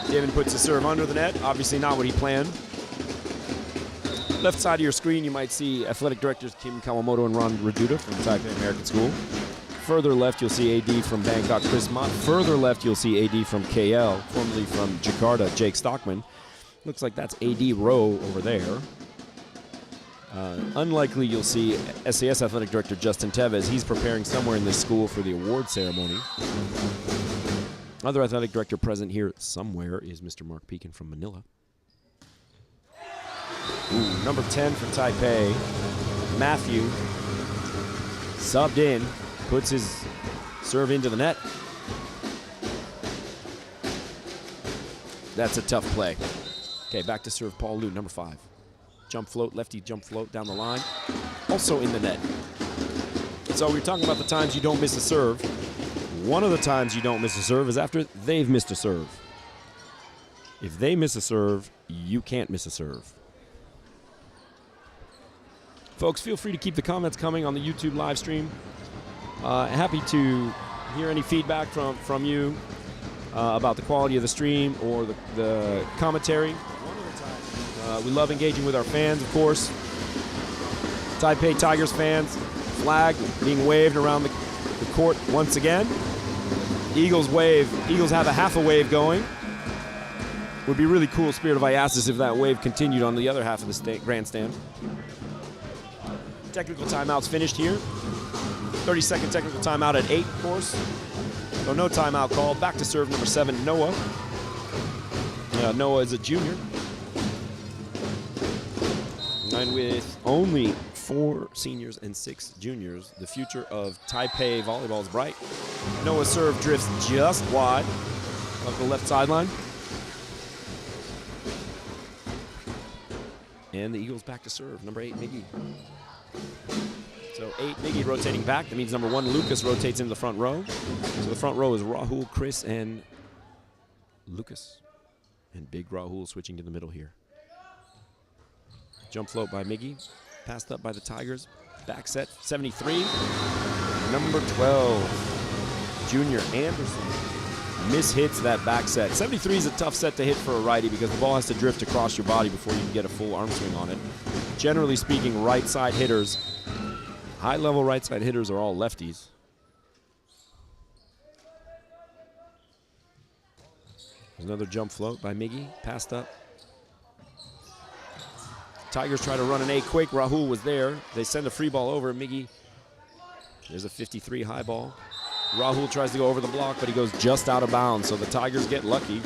Divin puts the serve under the net. Obviously not what he planned. Left side of your screen, you might see Athletic Directors Kim Kawamoto and Ron Raduda from Taipei American School. Further left, you'll see AD from Bangkok, Chris Mott. Further left, you'll see AD from KL, formerly from Jakarta, Jake Stockman. Looks like that's AD Rowe over there. Unlikely you'll see SAS Athletic Director Justin Tevez. He's preparing somewhere in this school for the award ceremony. Other athletic director present here somewhere is Mr. Mark Pekin from Manila. Ooh, number 10 for Taipei, Matthew, subbed in, puts his serve into the net. That's a tough play. Okay, back to serve Paul Liu, number 5. Jump float, lefty jump float down the line, also in the net. So we're talking about the times you don't miss a serve. One of the times you don't miss a serve is after they've missed a serve. If they miss a serve, you can't miss a serve. Folks, feel free to keep the comments coming on the YouTube live stream. Happy to hear any feedback from you about the quality of the stream or the commentary. We love engaging with our fans, of course. Taipei Tigers fans, flag being waved around the court once again. Eagles wave. Eagles have a half a wave going. Would be really cool, Spirit of IASIS, if that wave continued on the other half of the grandstand. Technical timeouts finished here. 30-second technical timeout at 8, of course. So no timeout called. Back to serve number 7, Noah. Noah is a junior. And with only 4 seniors and 6 juniors, the future of Taipei volleyball is bright. Noah's serve drifts just wide of the left sideline. And the Eagles back to serve, number 8, Miggy. So 8, Miggy rotating back. That means number 1, Lucas, rotates into the front row. So the front row is Rahul, Chris, and Lucas. And big Rahul switching to the middle here. Jump float by Miggy. Passed up by the Tigers. Back set, 73. Number 12, Junior Anderson. Mishits that back set. 73 is a tough set to hit for a righty because the ball has to drift across your body before you can get a full arm swing on it. Generally speaking, right side hitters, high-level right side hitters are all lefties. Another jump float by Miggy. Passed up. Tigers try to run an A quick. Rahul was there. They send a free ball over. Miggy, there's a 53 high ball. Rahul tries to go over the block, but he goes just out of bounds, so the Tigers get lucky.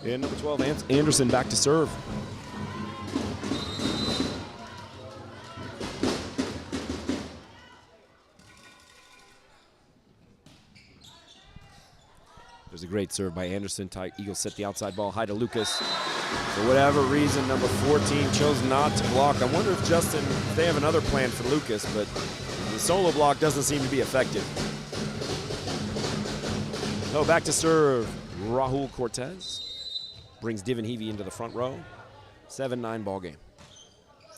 And number 12, Anderson back to serve. There's a great serve by Anderson. Eagles set the outside ball high to Lucas. For whatever reason, number 14 chose not to block. I wonder if Justin, if they have another plan for Lucas, but the solo block doesn't seem to be effective. Oh, back to serve, Rahul Cortez. Brings Divin Heavey into the front row. 7-9 ball game.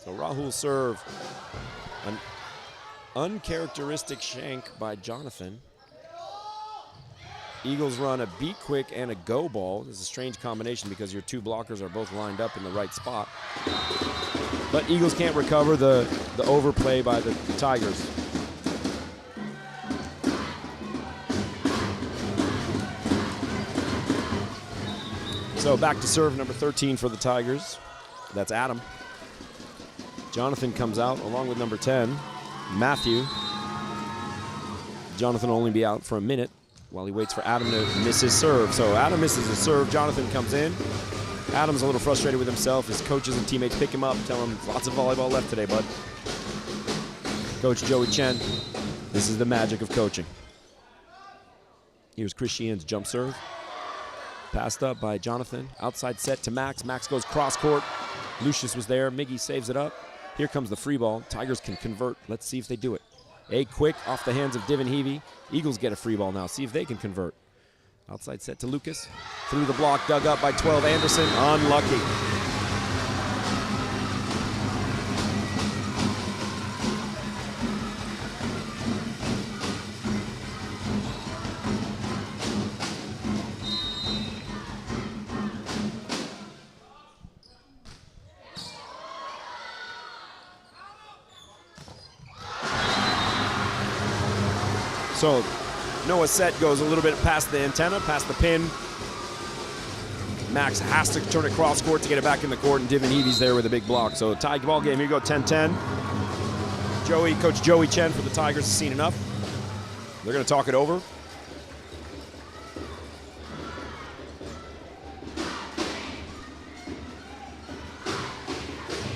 So Rahul serve, an uncharacteristic shank by Jonathan. Eagles run a beat quick and a go ball. This is a strange combination because your 2 blockers are both lined up in the right spot. But Eagles can't recover the overplay by the Tigers. So back to serve number 13 for the Tigers. That's Adam. Jonathan comes out along with number 10, Matthew. Jonathan will only be out for a minute while he waits for Adam to miss his serve. So Adam misses his serve. Jonathan comes in. Adam's a little frustrated with himself. His coaches and teammates pick him up, tell him lots of volleyball left today, bud. Coach Joey Chen, this is the magic of coaching. Here's Chris Sheehan's jump serve. Passed up by Jonathan. Outside set to Max. Max goes cross court. Lucius was there. Miggy saves it up. Here comes the free ball. Tigers can convert. Let's see if they do it. A quick off the hands of Divin Heavey. Eagles get a free ball now. See if they can convert. Outside set to Lucas. Through the block, dug up by 12 Anderson. Unlucky. So Noah's set goes a little bit past the antenna, past the pin. Max has to turn it cross court to get it back in the court, and Divin Heavey's there with a big block. So tied ball game. Here you go, 10-10. Coach Joey Chen for the Tigers has seen enough. They're going to talk it over.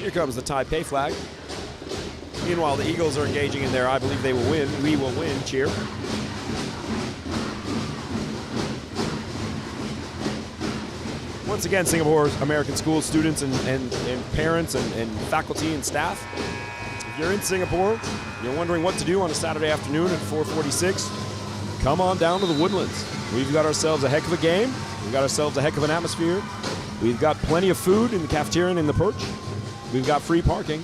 Here comes the Taipei flag. Meanwhile, the Eagles are engaging in there. I believe they will win. We will win. Cheer. Once again, Singapore's American school students and parents and faculty and staff. If you're in Singapore, you're wondering what to do on a Saturday afternoon at 4:46, come on down to the Woodlands. We've got ourselves a heck of a game. We've got ourselves a heck of an atmosphere. We've got plenty of food in the cafeteria and in the perch. We've got free parking.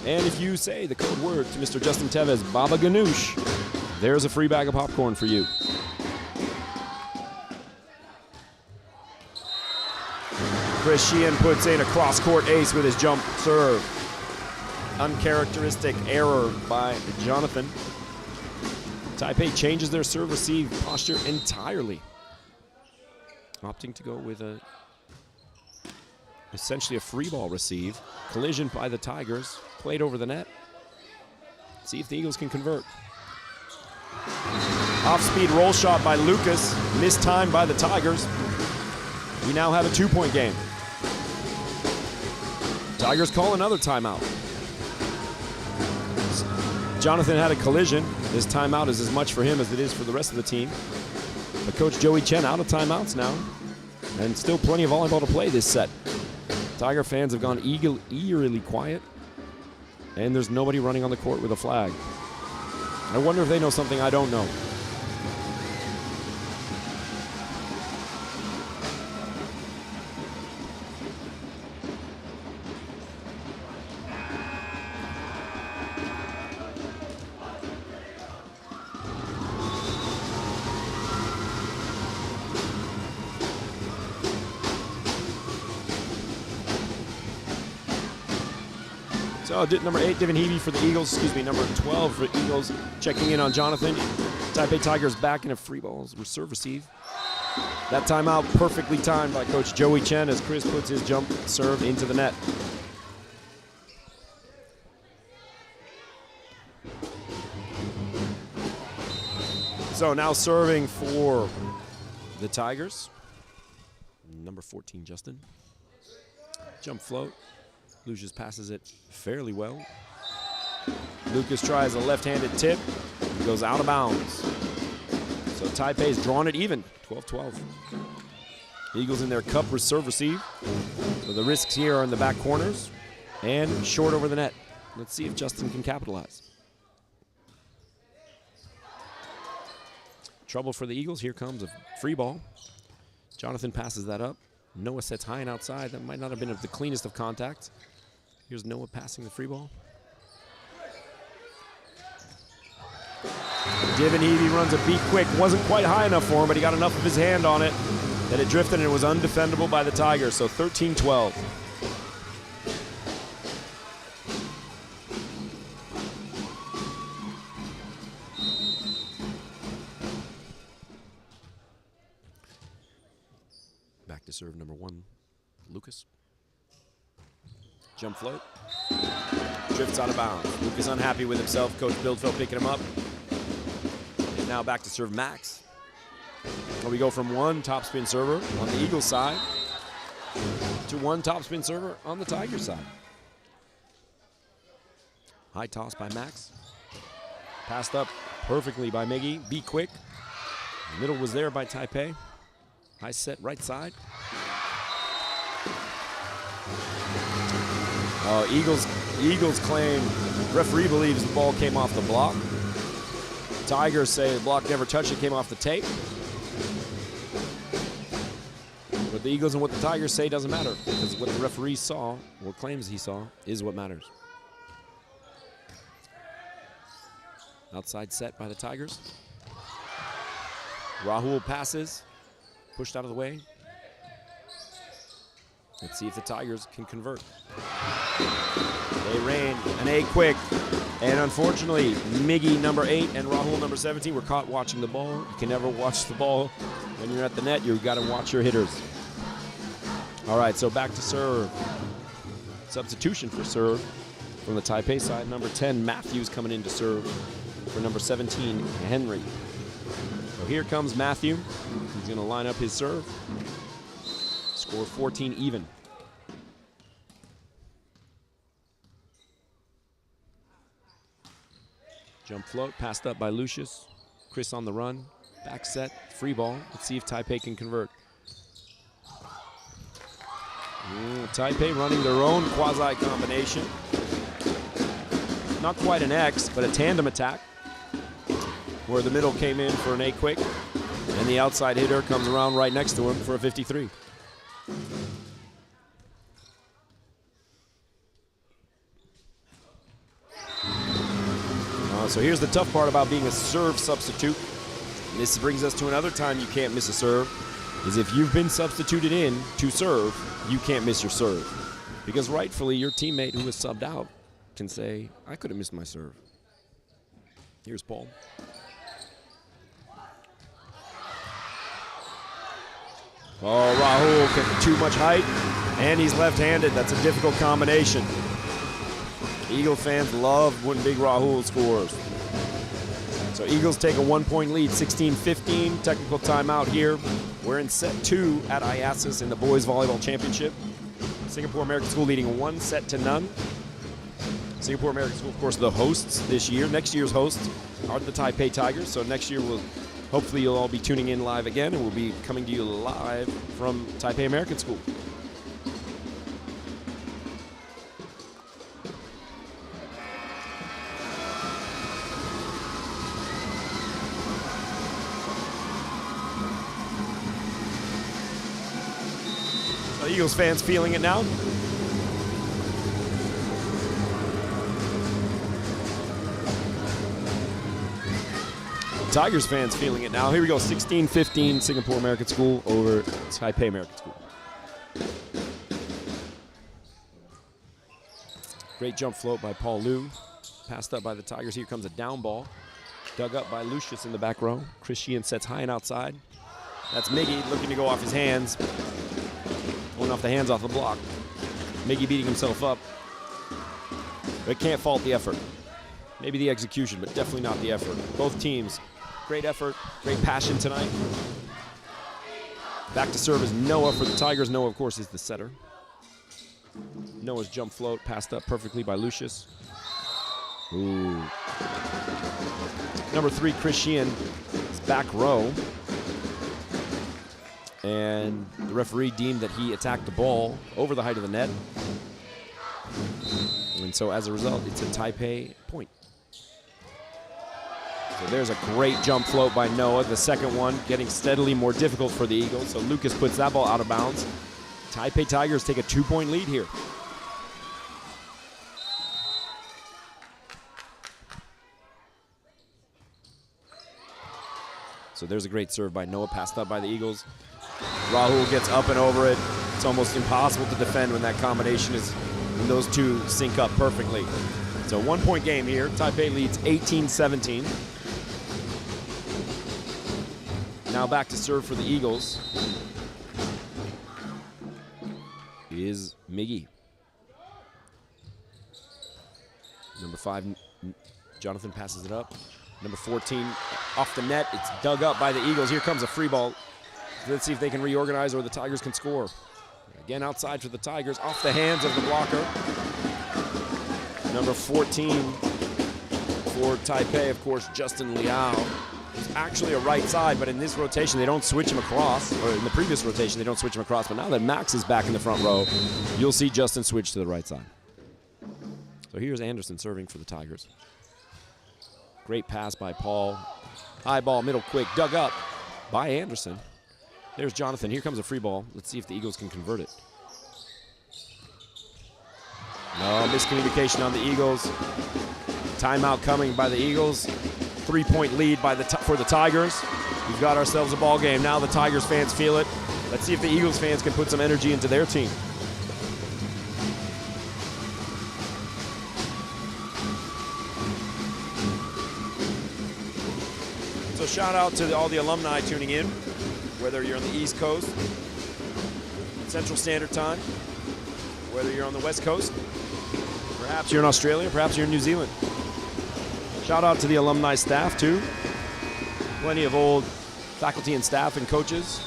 And if you say the code word to Mr. Justin Tevez, Baba Ganoush, there's a free bag of popcorn for you. Chris Sheehan puts in a cross-court ace with his jump serve. Uncharacteristic error by Jonathan. Taipei changes their serve-receive posture entirely, opting to go with essentially a free ball receive. Collision by the Tigers. Played over the net. See if the Eagles can convert. Off-speed roll shot by Lucas. Mistimed by the Tigers. We now have a 2-point game. Tigers call another timeout. Jonathan had a collision. This timeout is as much for him as it is for the rest of the team. But Coach Joey Chen out of timeouts now. And still plenty of volleyball to play this set. Tiger fans have gone eerily quiet. And there's nobody running on the court with a flag. I wonder if they know something I don't know. So number 8, Divin Heavey for the Eagles. Excuse me, number 12 for Eagles. Checking in on Jonathan. Taipei Tigers back in a free ball serve receive. That timeout perfectly timed by Coach Joey Chen as Chris puts his jump serve into the net. So now serving for the Tigers. Number 14, Justin. Jump float. Lucius passes it fairly well. Lucas tries a left-handed tip. He goes out of bounds. So Taipei's drawn it even, 12-12. Eagles in their cup serve receive. So the risks here are in the back corners and short over the net. Let's see if Justin can capitalize. Trouble for the Eagles. Here comes a free ball. Jonathan passes that up. Noah sets high and outside. That might not have been the cleanest of contacts. Here's Noah passing the free ball. Divin Heavey runs a beat quick. Wasn't quite high enough for him, but he got enough of his hand on it that it drifted and it was undefendable by the Tigers. So 13-12. Back to serve number 1, Lucas. Jump float. Drifts out of bounds. Lucas unhappy with himself. Coach Bildfeld picking him up. And now back to serve Max. Well, we go from 1 topspin server on the Eagles side 2-1 topspin server on the Tiger side. High toss by Max. Passed up perfectly by Miggy. Be quick. Middle was there by Taipei. High set right side. Eagles claim referee believes the ball came off the block. Tigers say the block never touched it, came off the tape. What the Eagles and what the Tigers say doesn't matter, because what the referee saw, or claims he saw, is what matters. Outside set by the Tigers. Rahul passes, pushed out of the way. Let's see if the Tigers can convert. They ran an A quick, and unfortunately, Miggy number 8 and Rahul number 17 were caught watching the ball. You can never watch the ball when you're at the net. You've got to watch your hitters. All right, so back to serve. Substitution for serve from the Taipei side. Number 10, Matthews coming in to serve for number 17, Henry. So here comes Matthew. He's going to line up his serve. Score 14 even. Jump float, passed up by Lucius. Chris on the run. Back set, free ball. Let's see if Taipei can convert. Taipei running their own quasi combination. Not quite an X, but a tandem attack, where the middle came in for an A quick, and the outside hitter comes around right next to him for a 53. So here's the tough part about being a serve substitute. And this brings us to another time you can't miss a serve, is if you've been substituted in to serve, you can't miss your serve. Because rightfully, your teammate who was subbed out can say, I could have missed my serve. Here's Paul. Oh, Rahul getting too much height, and he's left-handed. That's a difficult combination. Eagle fans love when Big Rahul scores. So Eagles take a 1-point lead, 16-15. Technical timeout here. We're in set 2 at IASIS in the Boys Volleyball Championship. Singapore American School leading 1-0. Singapore American School, of course, the hosts this year. Next year's hosts are the Taipei Tigers. So next year, hopefully you'll all be tuning in live again, and we'll be coming to you live from Taipei American School. Eagles fans feeling it now. Tigers fans feeling it now. Here we go, 16-15 Singapore American School over Taipei American School. Great jump float by Paul Liu. Passed up by the Tigers. Here comes a down ball. Dug up by Lucius in the back row. Chris Sheehan sets high and outside. That's Miggy looking to go off his hands. Going off the hands off the block. Miggy beating himself up. But can't fault the effort. Maybe the execution, but definitely not the effort. Both teams, great effort, great passion tonight. Back to serve is Noah for the Tigers. Noah, of course, is the setter. Noah's jump float passed up perfectly by Lucius. Ooh. Number 3, Chris Sheehan, is back row. And the referee deemed that he attacked the ball over the height of the net. And so as a result, it's a Taipei point. So there's a great jump float by Noah. The second one getting steadily more difficult for the Eagles. So Lucas puts that ball out of bounds. Taipei Tigers take a 2-point lead here. So there's a great serve by Noah, passed up by the Eagles. Rahul gets up and over it. It's almost impossible to defend when that combination is, when those two sync up perfectly. It's a 1-point game here. Taipei leads 18-17. Now back to serve for the Eagles is Miggy. Number 5, Jonathan passes it up. Number 14 off the net. It's dug up by the Eagles. Here comes a free ball. Let's see if they can reorganize or the Tigers can score. Again outside for the Tigers, off the hands of the blocker. Number 14 for Taipei, of course, Justin Liao. He's actually a right side, but in this rotation, they don't switch him across. Or in the previous rotation, they don't switch him across. But now that Max is back in the front row, you'll see Justin switch to the right side. So here's Anderson serving for the Tigers. Great pass by Paul. High ball, middle quick, dug up by Anderson. There's Jonathan. Here comes a free ball. Let's see if the Eagles can convert it. No, miscommunication on the Eagles. Timeout coming by the Eagles. 3-point lead by for the Tigers. We've got ourselves a ball game. Now the Tigers fans feel it. Let's see if the Eagles fans can put some energy into their team. So shout out to all the alumni tuning in, whether you're on the East Coast, Central Standard Time, whether you're on the West Coast, perhaps you're in Australia, perhaps you're in New Zealand. Shout out to the alumni staff too. Plenty of old faculty and staff and coaches.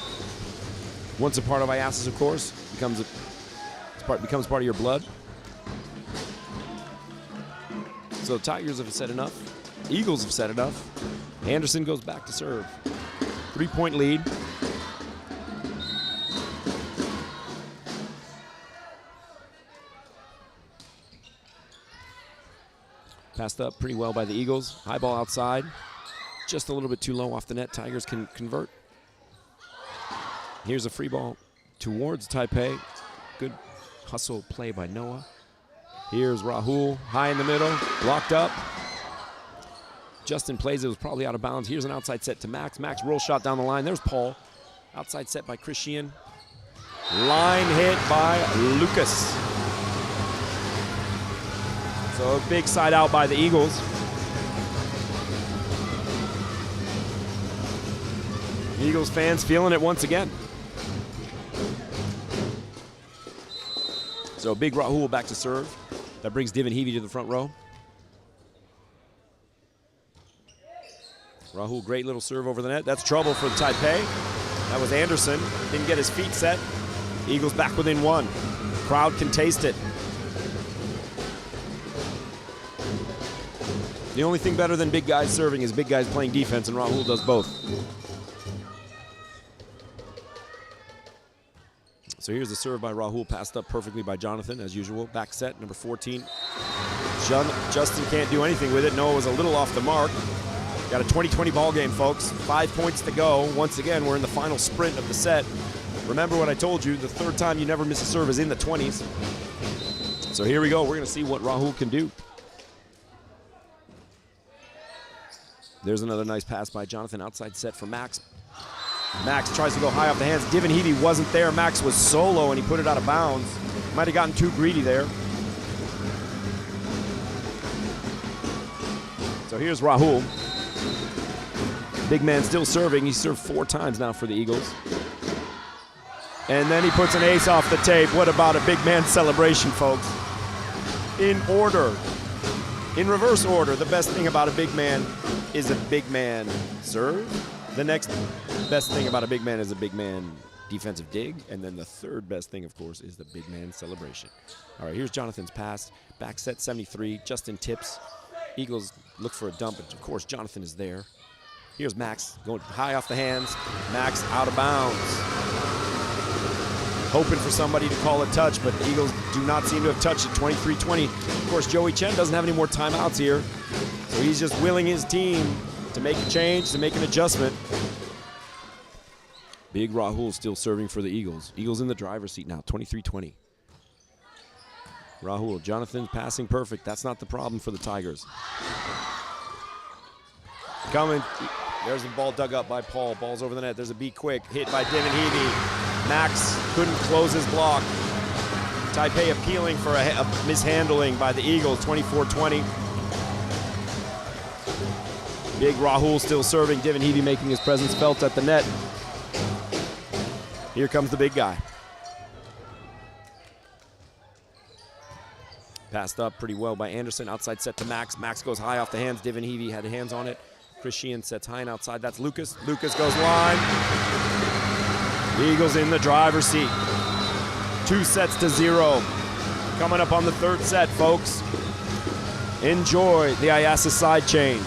Once a part of IASAS, of course, becomes part of your blood. So Tigers have said enough. Eagles have said enough. Anderson goes back to serve. 3-point lead. Passed up pretty well by the Eagles. High ball outside. Just a little bit too low off the net. Tigers can convert. Here's a free ball towards Taipei. Good hustle play by Noah. Here's Rahul, high in the middle, blocked up. Justin plays it, was probably out of bounds. Here's an outside set to Max. Max roll shot down the line. There's Paul. Outside set by Christian. Line hit by Lucas. So a big side out by the Eagles. Eagles fans feeling it once again. So big Rahul back to serve. That brings Divin Heavey to the front row. Rahul, great little serve over the net. That's trouble for Taipei. That was Anderson. Didn't get his feet set. Eagles back within one. Crowd can taste it. The only thing better than big guys serving is big guys playing defense, and Rahul does both. So here's the serve by Rahul, passed up perfectly by Jonathan, as usual. Back set, number 14. Justin can't do anything with it. Noah was a little off the mark. Got a 20-20 ball game, folks. 5 points to go. Once again, we're in the final sprint of the set. Remember what I told you, the third time you never miss a serve is in the 20s. So here we go. We're going to see what Rahul can do. There's another nice pass by Jonathan. Outside set for Max. Max tries to go high off the hands. Divin Heavey wasn't there. Max was solo, and he put it out of bounds. Might have gotten too greedy there. So here's Rahul. Big man still serving. He served 4 times now for the Eagles. And then he puts an ace off the tape. What about a big man celebration, folks? In order. In reverse order, the best thing about a big man is a big man serve. The next best thing about a big man is a big man defensive dig. And then the third best thing, of course, is the big man celebration. All right, here's Jonathan's pass. Back set 73. Justin tips. Eagles look for a dump, but of course Jonathan is there. Here's Max going high off the hands. Max out of bounds. Hoping for somebody to call a touch, but the Eagles do not seem to have touched it. 23-20. Of course, Joey Chen doesn't have any more timeouts here, so he's just willing his team to make a change, to make an adjustment. Big Rahul still serving for the Eagles. Eagles in the driver's seat now, 23-20. Rahul, Jonathan passing perfect. That's not the problem for the Tigers. Coming. There's the ball dug up by Paul. Ball's over the net. There's a beat quick. Hit by Divin Heavey. Max couldn't close his block. Taipei appealing for a mishandling by the Eagles, 24-20. Big Rahul still serving. Divin Heavey making his presence felt at the net. Here comes the big guy. Passed up pretty well by Anderson. Outside set to Max. Max goes high off the hands. Divin Heavey had hands on it. Chris Sheehan sets high and outside. That's Lucas. Lucas goes line. Eagles in the driver's seat. 2-0. Coming up on the third set, folks. Enjoy the IASA side change.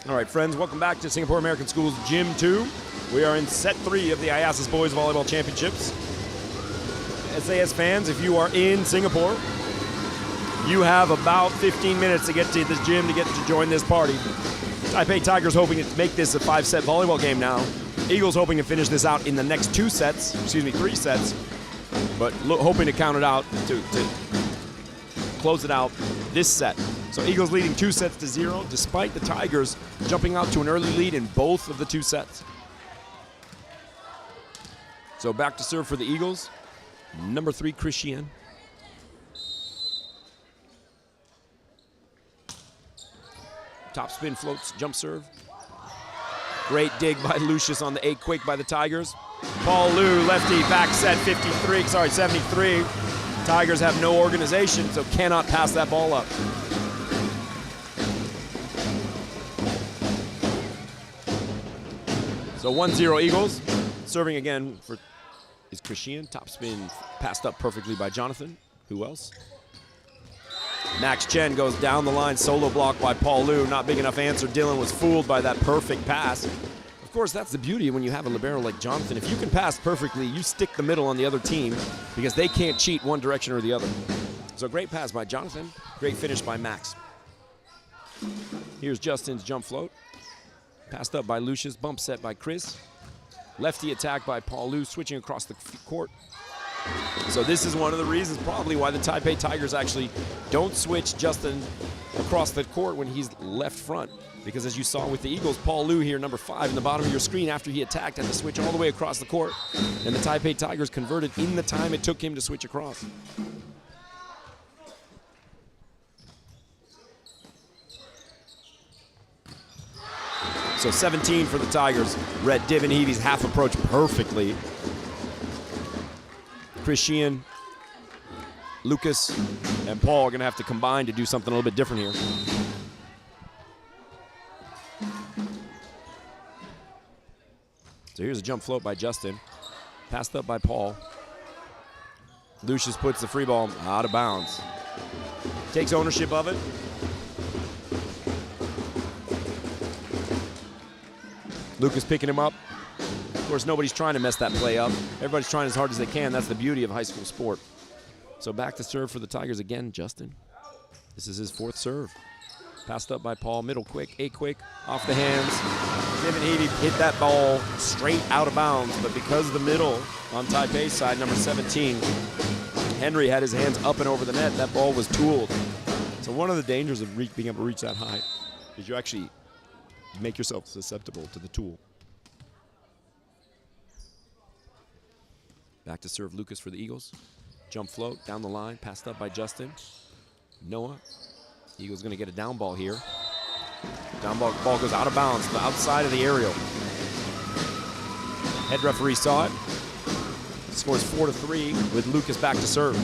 All right, friends, welcome back to Singapore American School's Gym 2. We are in set 3 of the IASA's Boys Volleyball Championships. SAS fans, if you are in Singapore, you have about 15 minutes to get to this gym to get to join this party. Taipei Tigers hoping to make this a 5-set volleyball game now. Eagles hoping to finish this out in the next 3 sets, but hoping to count it out to close it out this set. So Eagles leading 2-0 despite the Tigers jumping out to an early lead in both of the 2 sets. So back to serve for the Eagles. Number 3, Christian. Top spin floats, jump serve. Great dig by Lucius on the 8 quick by the Tigers. Paul Liu, lefty, back set 73. Tigers have no organization, so cannot pass that ball up. So 1-0 Eagles. Serving again is Christian. Top spin passed up perfectly by Jonathan. Who else? Max Chen goes down the line. Solo block by Paul Liu. Not big enough answer. Dylan was fooled by that perfect pass. Of course, that's the beauty when you have a libero like Jonathan. If you can pass perfectly, you stick the middle on the other team because they can't cheat one direction or the other. So great pass by Jonathan. Great finish by Max. Here's Justin's jump float. Passed up by Lucius, bump set by Chris. Lefty attack by Paul Liu, switching across the court. So this is one of the reasons probably why the Taipei Tigers actually don't switch Justin across the court when he's left front. Because as you saw with the Eagles, Paul Liu here, number 5 in the bottom of your screen after he attacked, had to switch all the way across the court. And the Taipei Tigers converted in the time it took him to switch across. So 17 for the Tigers. Read Divinheavy's half approach perfectly. Christian, Lucas, and Paul are going to have to combine to do something a little bit different here. So here's a jump float by Justin. Passed up by Paul. Lucius puts the free ball out of bounds. Takes ownership of it. Lucas picking him up. Of course, nobody's trying to mess that play up. Everybody's trying as hard as they can. That's the beauty of high school sport. So back to serve for the Tigers again, Justin. This is his 4th serve. Passed up by Paul, middle quick, quick, off the hands. David Havey hit that ball straight out of bounds, but because of the middle on Taipei's side, number 17, Henry had his hands up and over the net. That ball was tooled. So one of the dangers of being able to reach that high is you actually make yourself susceptible to the tool. Back to serve Lucas for the Eagles. Jump float down the line, passed up by Justin. Noah. Eagles going to get a down ball here. Down ball goes out of bounds to the outside of the aerial. Head referee saw it. Scores 4-3 with Lucas back to serve.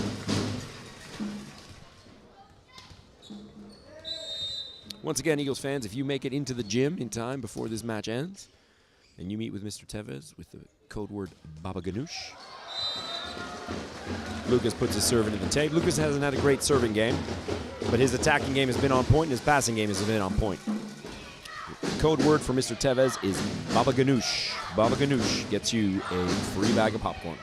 Once again, Eagles fans, if you make it into the gym in time before this match ends, and you meet with Mr. Tevez with the code word Baba Ganoush, Lucas puts his serve into the tape. Lucas hasn't had a great serving game, but his attacking game has been on point and his passing game has been on point. The code word for Mr. Tevez is Baba Ganoush. Baba Ganoush gets you a free bag of popcorn.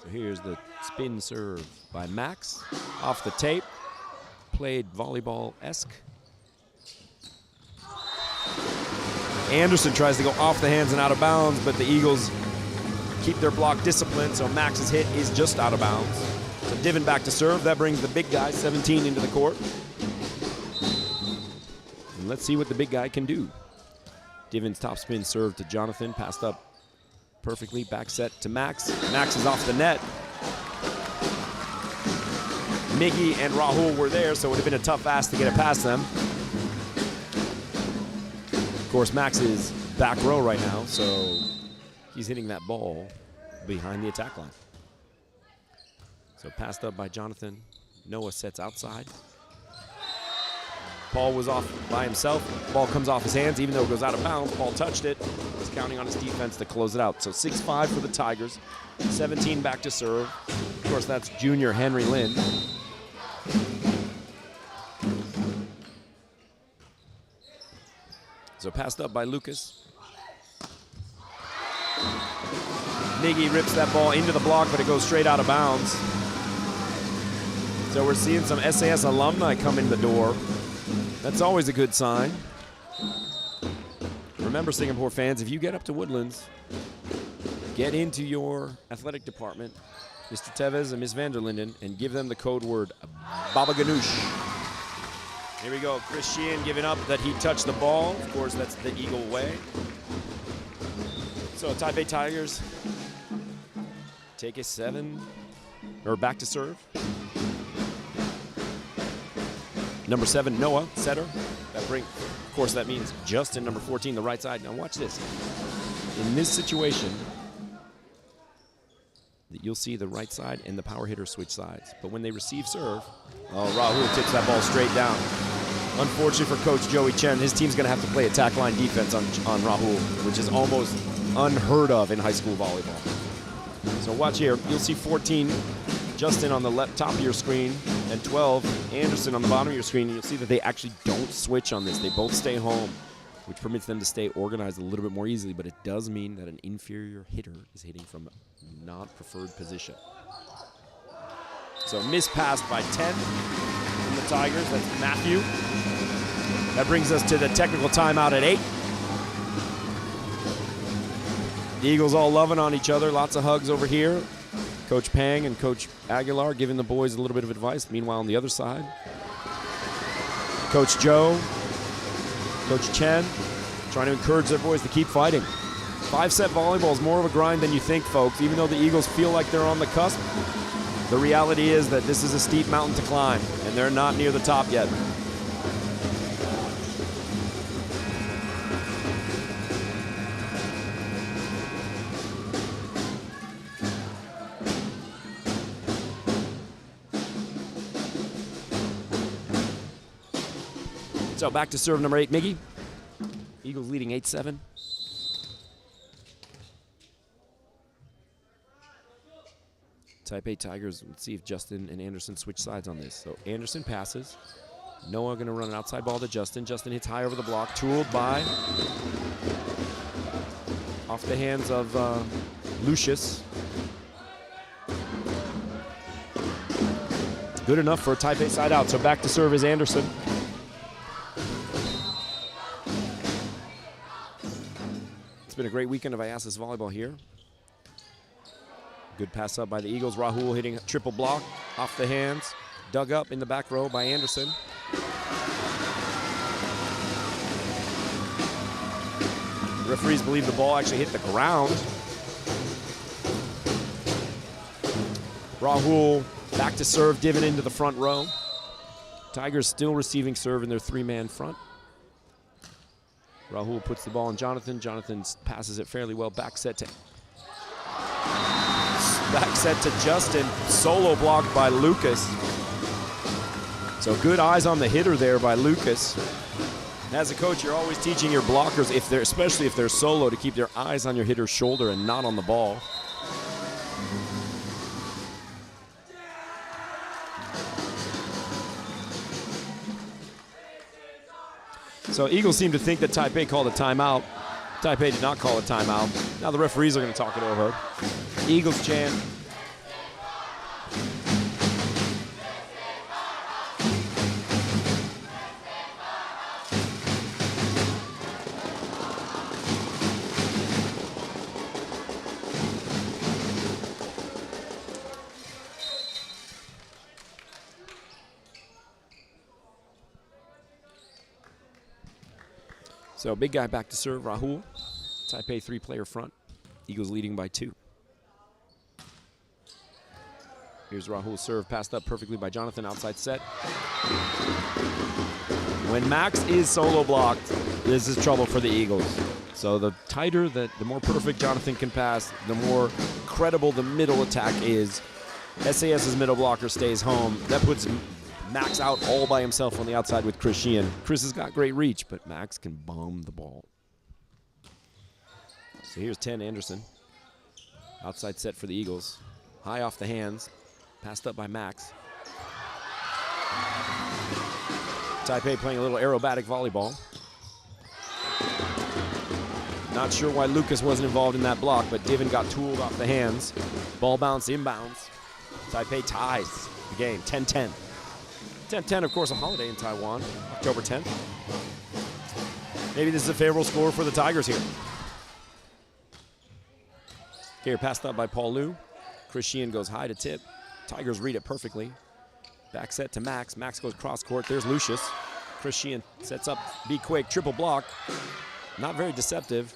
So here's the spin serve by Max. Off the tape. Played volleyball-esque. Anderson tries to go off the hands and out of bounds, but the Eagles keep their block disciplined, so Max's hit is just out of bounds. So Divin back to serve. That brings the big guy, 17, into the court. And let's see what the big guy can do. Divin's top spin serve to Jonathan, passed up perfectly. Back set to Max. Max is off the net. Miggy and Rahul were there, so it would have been a tough ask to get it past them. Of course, Max is back row right now, so he's hitting that ball behind the attack line. So passed up by Jonathan. Noah sets outside. Paul was off by himself. Ball comes off his hands, even though it goes out of bounds. Paul touched it. He's counting on his defense to close it out. So 6-5 for the Tigers. 17 back to serve. Of course, that's junior Henry Lynn. So passed up by Lucas. Miggy rips that ball into the block, but it goes straight out of bounds. So we're seeing some SAS alumni come in the door. That's always a good sign. Remember, Singapore fans, if you get up to Woodlands, get into your athletic department, Mr. Tevez and Ms. Vanderlinden, and give them the code word Baba Ganoush. Here we go, Chris Sheehan giving up that he touched the ball. Of course, that's the Eagle way. So Taipei Tigers take a 7, or back to serve. Number 7, Noah, setter. Of course, that means Justin, number 14, the right side. Now watch this. In this situation, you'll see the right side and the power hitter switch sides. But when they receive serve, Rahul tips that ball straight down. Unfortunately for Coach Joey Chen, his team's going to have to play attack line defense on Rahul, which is almost unheard of in high school volleyball. So watch here. You'll see 14, Justin on the left top of your screen, and 12, Anderson on the bottom of your screen. And you'll see that they actually don't switch on this. They both stay home, which permits them to stay organized a little bit more easily, but it does mean that an inferior hitter is hitting from a non-preferred position. So mispassed by 10 from the Tigers. That's Matthew. That brings us to the technical timeout at 8. The Eagles all loving on each other. Lots of hugs over here. Coach Pang and Coach Aguilar giving the boys a little bit of advice. Meanwhile, on the other side, Coach Joe, Coach Chen, trying to encourage their boys to keep fighting. 5-set volleyball is more of a grind than you think, folks. Even though the Eagles feel like they're on the cusp, the reality is that this is a steep mountain to climb, and they're not near the top yet. So back to serve number 8, Miggy. Eagles leading 8-7. Taipei Tigers, let's see if Justin and Anderson switch sides on this. So Anderson passes. Noah going to run an outside ball to Justin. Justin hits high over the block, tooled by, off the hands of Lucius. Good enough for a Taipei side out, so back to serve is Anderson. It's been a great weekend of IASIS volleyball here. Good pass up by the Eagles. Rahul hitting a triple block off the hands. Dug up in the back row by Anderson. The referees believe the ball actually hit the ground. Rahul back to serve, divot into the front row. Tigers still receiving serve in their three-man front. Rahul puts the ball on Jonathan. Jonathan passes it fairly well. Back set to Justin. Solo blocked by Lucas. So good eyes on the hitter there by Lucas. As a coach, you're always teaching your blockers, especially if they're solo, to keep their eyes on your hitter's shoulder and not on the ball. So Eagles seem to think that Taipei called a timeout. Taipei did not call a timeout. Now the referees are going to talk it over. Eagles chant. So big guy back to serve, Rahul. Taipei three-player front. Eagles leading by 2. Here's Rahul's serve, passed up perfectly by Jonathan, outside set. When Max is solo blocked, this is trouble for the Eagles. So the tighter, the more perfect Jonathan can pass, the more credible the middle attack is. SAS's middle blocker stays home. That puts Max out all by himself on the outside with Chris Sheehan. Chris has got great reach, but Max can bomb the ball. So here's 10, Anderson. Outside set for the Eagles. High off the hands. Passed up by Max. Taipei playing a little aerobatic volleyball. Not sure why Lucas wasn't involved in that block, but Divin got tooled off the hands. Ball bounce inbounds. Taipei ties the game, 10-10. 10-10, of course, a holiday in Taiwan, October 10th. Maybe this is a favorable score for the Tigers here. Here, passed up by Paul Liu. Chris Sheehan goes high to tip. Tigers read it perfectly. Back set to Max. Max goes cross court. There's Lucius. Chris Sheehan sets up, be quick, triple block. Not very deceptive.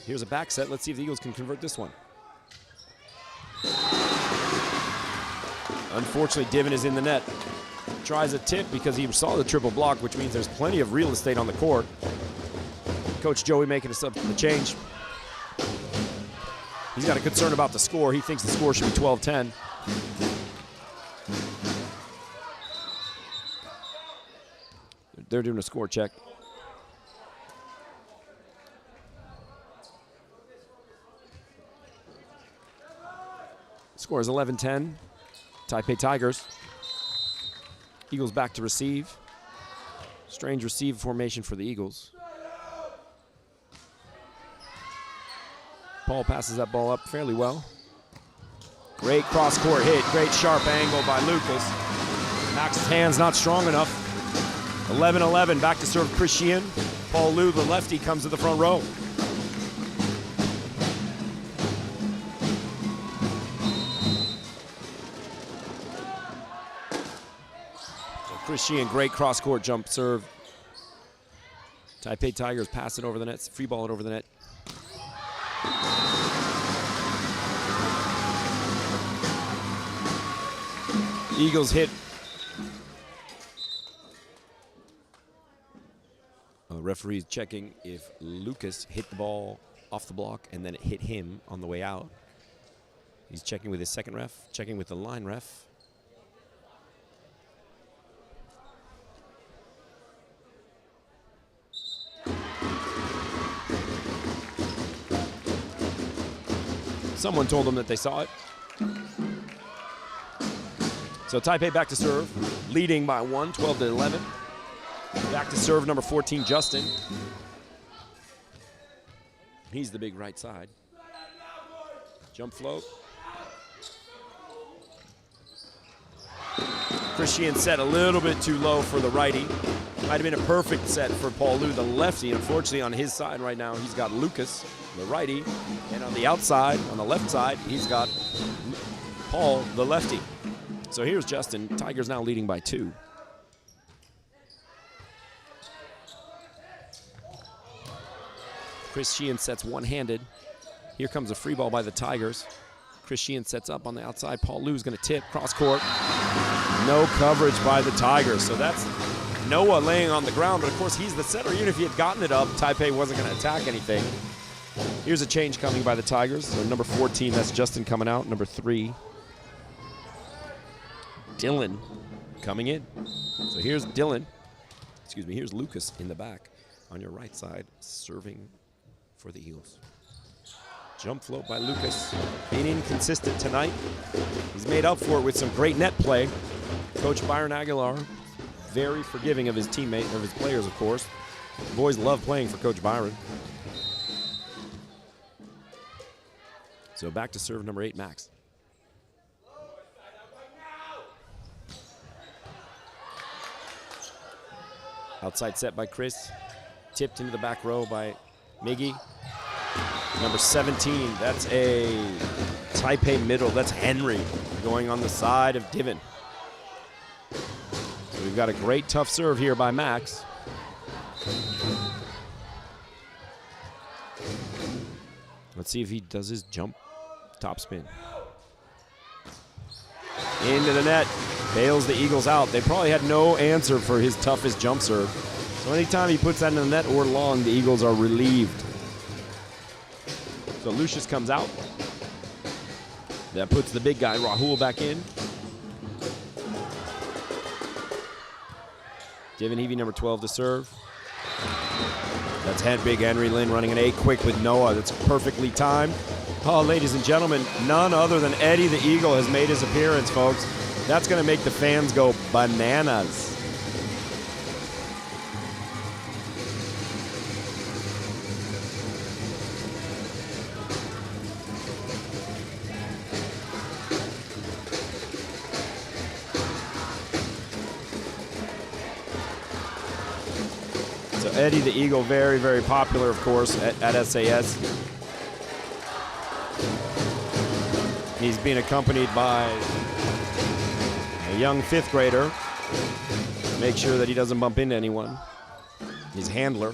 Here's a back set. Let's see if the Eagles can convert this one. Unfortunately, Divin is in the net. Tries a tip because he saw the triple block, which means there's plenty of real estate on the court. Coach Joey making a change. He's got a concern about the score. He thinks the score should be 12-10. They're doing a score check. Score is 11-10. Taipei Tigers. Eagles back to receive. Strange receive formation for the Eagles. Paul passes that ball up fairly well. Great cross-court hit. Great sharp angle by Lucas. Max's hand's not strong enough. 11-11. Back to serve Chris Sheehan. Paul Liu, the lefty, comes to the front row. Chris Sheehan, great cross-court jump serve. Taipei Tigers pass it over the net, free ball it over the net. Eagles hit. Referee's checking if Lucas hit the ball off the block and then it hit him on the way out. He's checking with his second ref, checking with the line ref. Someone told them that they saw it. So Taipei back to serve, leading by 1, 12-11. Back to serve number 14, Justin. He's the big right side. Jump float. Christian set a little bit too low for the righty. Might have been a perfect set for Paul Liu, the lefty. Unfortunately, on his side right now, he's got Lucas, the righty. And on the outside, on the left side, he's got Paul, the lefty. So here's Justin. Tigers now leading by 2. Chris Sheehan sets one-handed. Here comes a free ball by the Tigers. Chris Sheehan sets up on the outside. Paul Liu's going to tip, cross court. No coverage by the Tigers. So that's Noah laying on the ground, but of course he's the setter. Even if he had gotten it up, Taipei wasn't going to attack anything. Here's a change coming by the Tigers. So number 14, that's Justin coming out. Number 3, Dylan coming in. So here's Dylan. Excuse me, here's Lucas in the back on your right side, serving for the Eagles. Jump float by Lucas. Being inconsistent tonight. He's made up for it with some great net play. Coach Byron Aguilar, very forgiving of his teammate, of his players, of course. The boys love playing for Coach Byron. So back to serve number 8, Max. Outside set by Chris. Tipped into the back row by Miggy. Number 17, that's a Taipei middle. That's Henry going on the side of Divin. So we've got a great tough serve here by Max. Let's see if he does his jump top spin. Into the net, bails the Eagles out. They probably had no answer for his toughest jump serve. So anytime he puts that in the net or long, the Eagles are relieved. So Lucius comes out. That puts the big guy, Rahul, back in. Divin Heavy, number 12, to serve. That's big Henry Lin running an 8 quick with Noah. That's perfectly timed. Oh, ladies and gentlemen, none other than Eddie the Eagle has made his appearance, folks. That's going to make the fans go bananas. Eddie the Eagle, very, very popular, of course, at SAS. He's being accompanied by a young 5th grader. Make sure that he doesn't bump into anyone. His handler.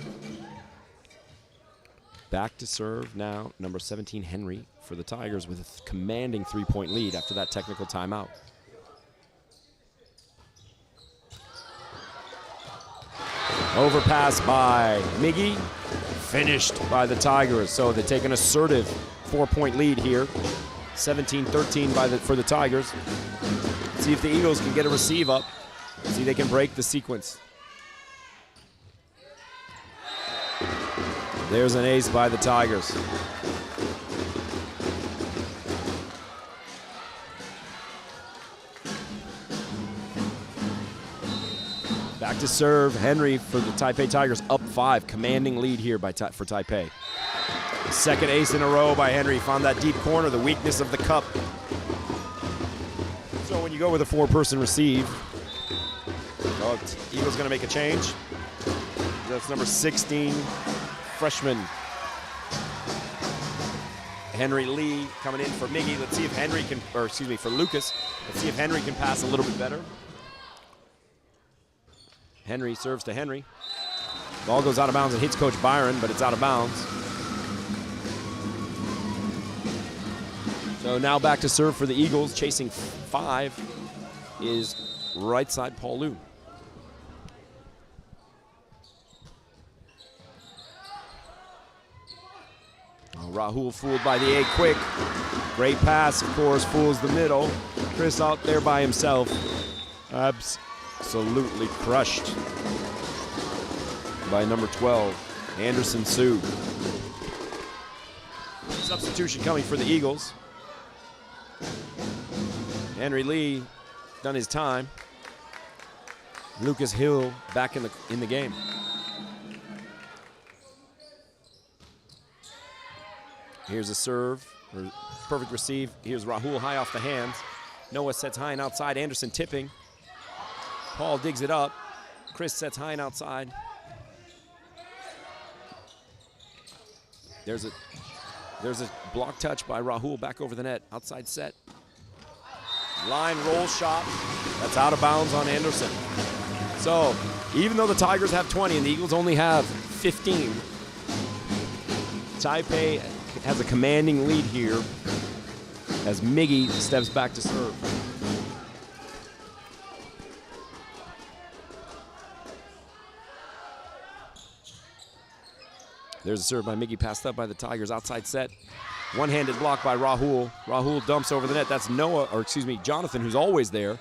Back to serve now, number 17, Henry, for the Tigers with a commanding 3-point lead after that technical timeout. Overpass by Miggy, finished by the Tigers. So they take an assertive 4-point lead here. 17-13 for the Tigers. See if the Eagles can get a receive up. See if they can break the sequence. There's an ace by the Tigers. Back to serve, Henry for the Taipei Tigers, up 5, commanding lead here for Taipei. Second ace in a row by Henry, found that deep corner, the weakness of the cup. So when you go with a 4-person receive, Eagles gonna make a change. That's number 16, freshman Henry Lee coming in for Miggy. Let's see if Henry can, or excuse me, for Lucas. Let's see if Henry can pass a little bit better. Henry serves to Henry. Ball goes out of bounds and hits Coach Byron, but it's out of bounds. So now back to serve for the Eagles. Chasing 5 is right side Paul Liu. Rahul fooled by the 8 quick. Great pass, of course, fools the middle. Chris out there by himself. Absolutely crushed by number 12, Anderson Sue. Substitution coming for the Eagles. Henry Lee done his time. Lucas Hill back in the game. Here's a serve, perfect receive. Here's Rahul high off the hands. Noah sets high and outside, Anderson tipping. Paul digs it up. Chris sets high and outside. There's a block touch by Rahul back over the net. Outside set. Line roll shot. That's out of bounds on Anderson. So even though the Tigers have 20 and the Eagles only have 15, Taipei has a commanding lead here as Miggy steps back to serve. There's a serve by Miggy, passed up by the Tigers. Outside set. One-handed block by Rahul. Rahul dumps over the net. That's Jonathan, who's always there.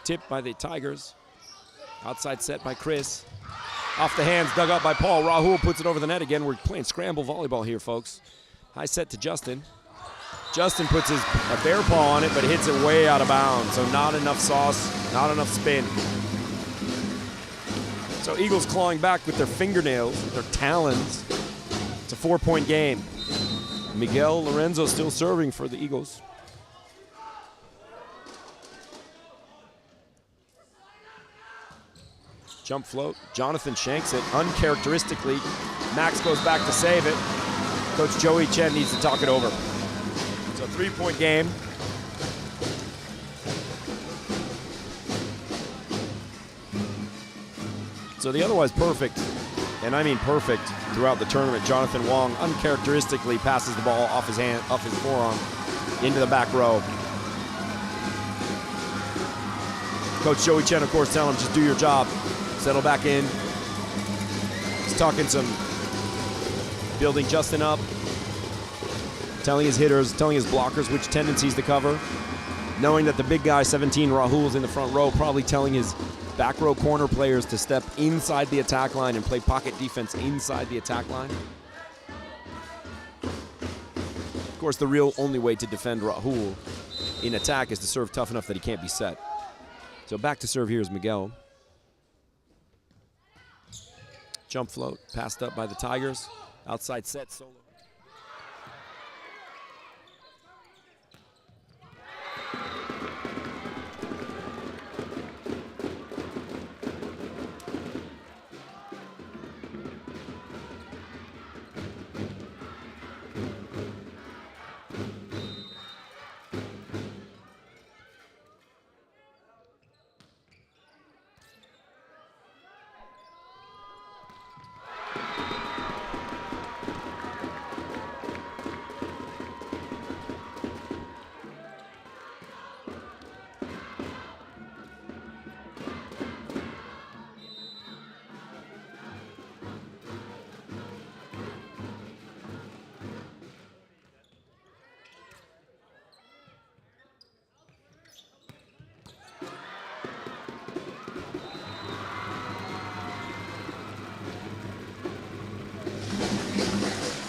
Tipped by the Tigers. Outside set by Chris. Off the hands, dug up by Paul. Rahul puts it over the net again. We're playing scramble volleyball here, folks. High set to Justin. Justin puts a bear paw on it, but hits it way out of bounds. So not enough sauce, not enough spin. So Eagles clawing back with their fingernails, with their talons. It's a 4-point game. Miguel Lorenzo still serving for the Eagles. Jump float. Jonathan shanks it uncharacteristically. Max goes back to save it. Coach Joey Chen needs to talk it over. It's a 3-point game. So the otherwise perfect, and I mean perfect, throughout the tournament, Jonathan Wong uncharacteristically passes the ball off his hand, off his forearm, into the back row. Coach Joey Chen, of course, telling him, just do your job. Settle back in. He's talking some, building Justin up, telling his hitters, telling his blockers which tendencies to cover, knowing that the big guy, 17, Rahul's in the front row, probably telling his back row corner players to step inside the attack line and play pocket defense inside the attack line. Of course, the real only way to defend Rahul in attack is to serve tough enough that he can't be set. So back to serve here is Miguel. Jump float, passed up by the Tigers. Outside set, solo.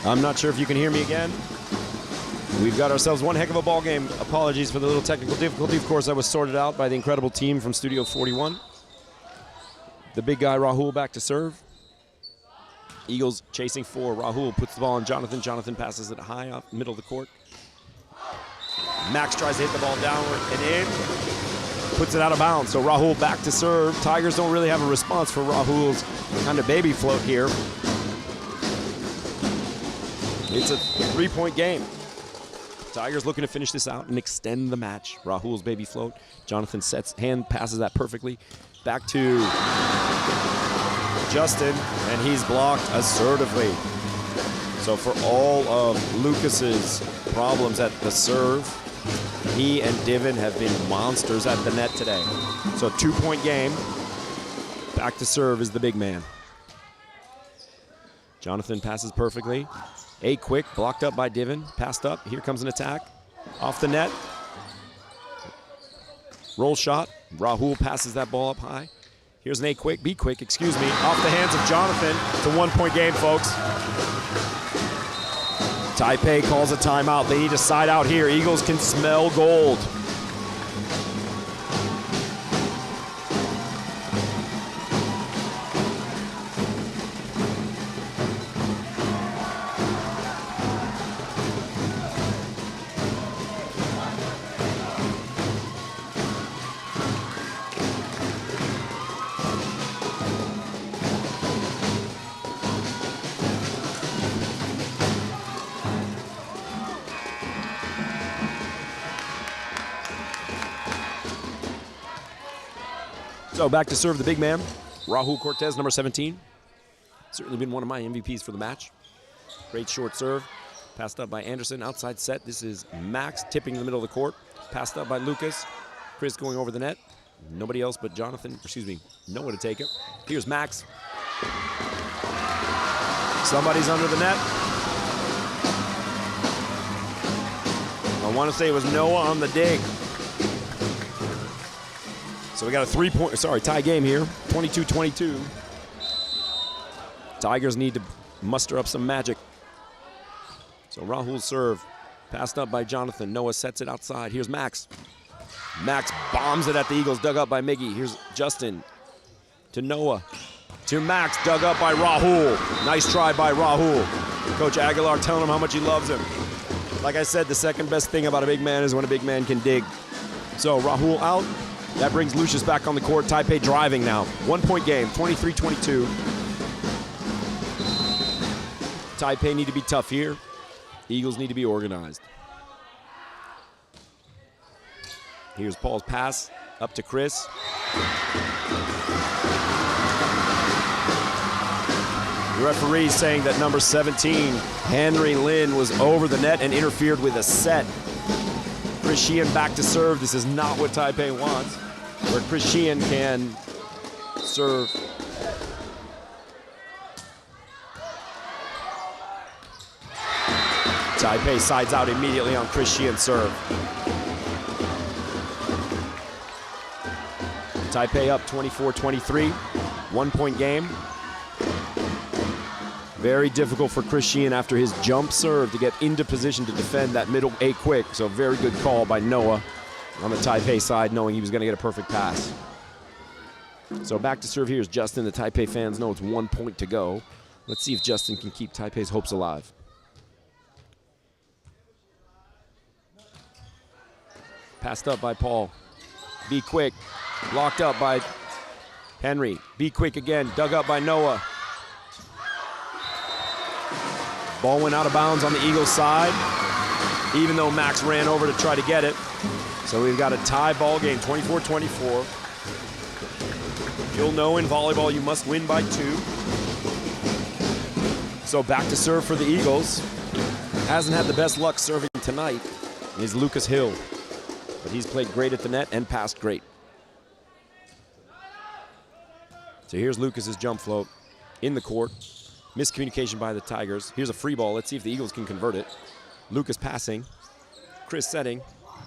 I'm not sure if you can hear me again. We've got ourselves one heck of a ball game. Apologies for the little technical difficulty. Of course, that was sorted out by the incredible team from Studio 41. The big guy, Rahul, back to serve. Eagles chasing 4. Rahul puts the ball on Jonathan. Jonathan passes it high up, middle of the court. Max tries to hit the ball downward and in. Puts it out of bounds. So Rahul back to serve. Tigers don't really have a response for Rahul's kind of baby float here. It's a 3-point game. Tigers looking to finish this out and extend the match. Rahul's baby float. Jonathan sets, hand passes that perfectly. Back to Justin, and he's blocked assertively. So for all of Lucas's problems at the serve, he and Divin have been monsters at the net today. So 2-point game. Back to serve is the big man. Jonathan passes perfectly. A quick, blocked up by Divin, passed up. Here comes an attack. Off the net. Roll shot. Rahul passes that ball up high. Here's an A quick, B quick, excuse me. Off the hands of Jonathan. It's a 1-point game, folks. Taipei calls a timeout. They need to side out here. Eagles can smell gold. So back to serve the big man, Rahul Cortez, number 17. Certainly been one of my MVPs for the match. Great short serve. Passed up by Anderson, outside set. This is Max tipping in the middle of the court. Passed up by Lucas. Chris going over the net. Nobody else but Noah to take it. Here's Max. Somebody's under the net. I want to say it was Noah on the dig. So we got a tie game here, 22-22. Tigers need to muster up some magic. So Rahul's serve, passed up by Jonathan. Noah sets it outside. Here's Max. Max bombs it at the Eagles, dug up by Miggy. Here's Justin to Noah. To Max, dug up by Rahul. Nice try by Rahul. Coach Aguilar telling him how much he loves him. Like I said, the second best thing about a big man is when a big man can dig. So Rahul out. That brings Lucius back on the court. Taipei driving now. 1 point game, 23-22. Taipei need to be tough here. Eagles need to be organized. Here's Paul's pass up to Chris. The referee saying that number 17, Henry Lin, was over the net and interfered with a set. Chris Sheehan back to serve. This is not what Taipei wants, where Chris Sheehan can serve. Taipei sides out immediately on Chris Sheehan's serve. Taipei up 24-23, 1 point game. Very difficult for Chris Sheehan after his jump serve to get into position to defend that middle A quick. So very good call by Noah on the Taipei side, knowing he was going to get a perfect pass. So back to serve here is Justin. The Taipei fans know it's 1 point to go. Let's see if Justin can keep Taipei's hopes alive. Passed up by Paul. Be quick. Locked up by Henry. Be quick again. Dug up by Noah. Ball went out of bounds on the Eagles side, even though Max ran over to try to get it. So we've got a tie ball game, 24-24. You'll know in volleyball you must win by 2. So back to serve for the Eagles. Hasn't had the best luck serving tonight is Lucas Hill. But he's played great at the net and passed great. So here's Lucas's jump float in the court. Miscommunication by the Tigers. Here's a free ball. Let's see if the Eagles can convert it. Lucas passing. Chris setting.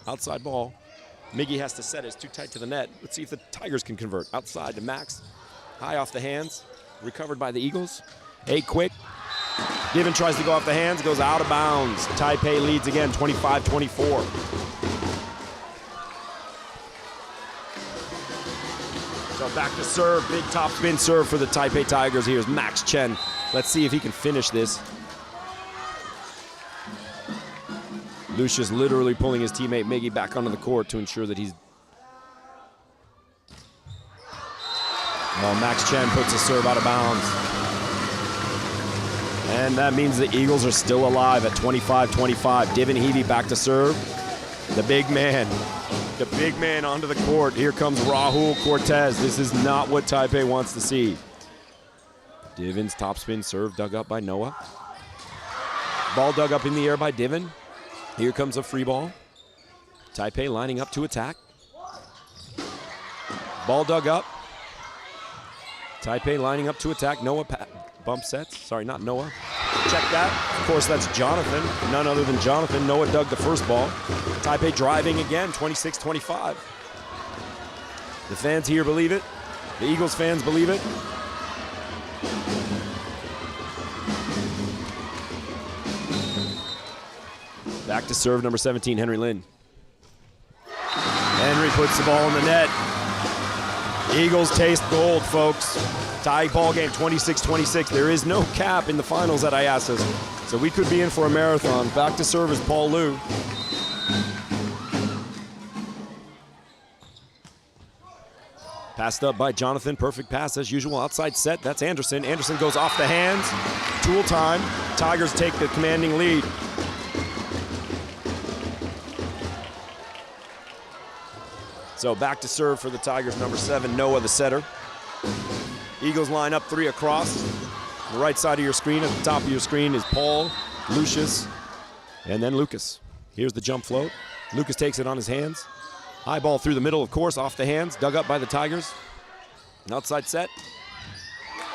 Outside ball. Miggy has to set it. It's too tight to the net. Let's see if the Tigers can convert. Outside to Max. High off the hands. Recovered by the Eagles. A quick. Divin tries to go off the hands. Goes out of bounds. Taipei leads again, 25-24. So back to serve. Big top spin serve for the Taipei Tigers. Here's Max Chen. Let's see if he can finish this. Lucius literally pulling his teammate Miggy back onto the court to ensure that he's... Well, Max Chen puts a serve out of bounds. And that means the Eagles are still alive at 25-25. Divin Heavey back to serve. The big man onto the court. Here comes Rahul Cortez. This is not what Taipei wants to see. Divin's topspin serve dug up by Noah. Ball dug up in the air by Divin. Here comes a free ball. Taipei lining up to attack. Ball dug up. Taipei lining up to attack. Noah bump sets. Sorry, not Noah. Check that. Of course, that's Jonathan. None other than Jonathan. Noah dug the first ball. Taipei driving again, 26-25. The fans here believe it. The Eagles fans believe it. Back to serve number 17, Henry Lin. Henry puts the ball in the net. Eagles taste gold, folks. Tie ball game, 26-26. There is no cap in the finals at IASAS, so we could be in for a marathon. Back to serve is Paul Liu. Passed up by Jonathan. Perfect pass as usual. Outside set. That's Anderson. Anderson goes off the hands. Tool time. Tigers take the commanding lead. So back to serve for the Tigers, number 7, Noah, the setter. Eagles line up 3 across. The right side of your screen, at the top of your screen, is Paul, Lucius, and then Lucas. Here's the jump float. Lucas takes it on his hands. High ball through the middle, of course, off the hands, dug up by the Tigers. Outside set.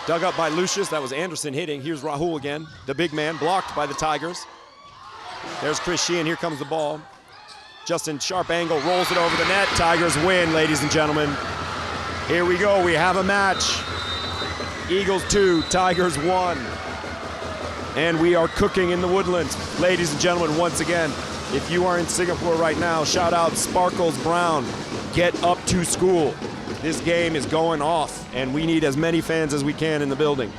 Dug up by Lucius. That was Anderson hitting. Here's Rahul again, the big man, blocked by the Tigers. There's Chris Sheehan. Here comes the ball. Justin, sharp angle, rolls it over the net. Tigers win, ladies and gentlemen. Here we go. We have a match. Eagles 2, Tigers 1. And we are cooking in the Woodlands. Ladies and gentlemen, once again, if you are in Singapore right now, shout out Sparkles Brown. Get up to school. This game is going off, and we need as many fans as we can in the building.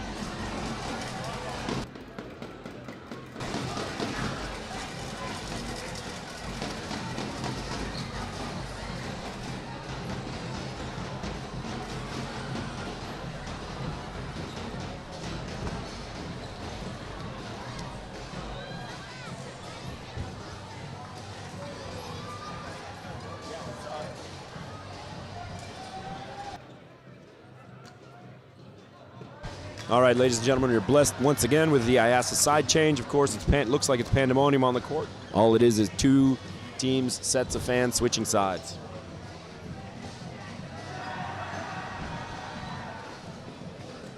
All right, ladies and gentlemen, you're blessed once again with the IASA side change. Of course, it looks like it's pandemonium on the court. All it is 2 teams, sets of fans switching sides.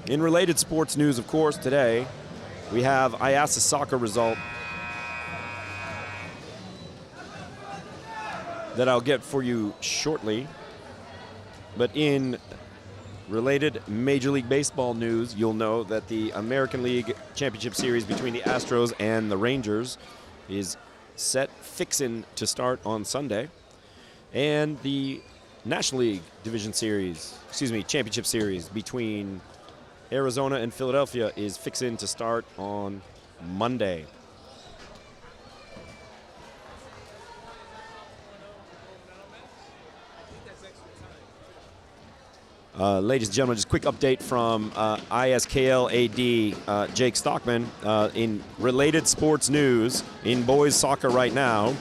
In related sports news, of course, today, we have IASA soccer result that I'll get for you shortly. But in related Major League Baseball news, you'll know that the American League Championship Series between the Astros and the Rangers is fixin' to start on Sunday. And the National League Championship Series between Arizona and Philadelphia is fixin' to start on Monday. Ladies and gentlemen, just a quick update from ISKL AD Jake Stockman. In related sports news, in boys soccer right now,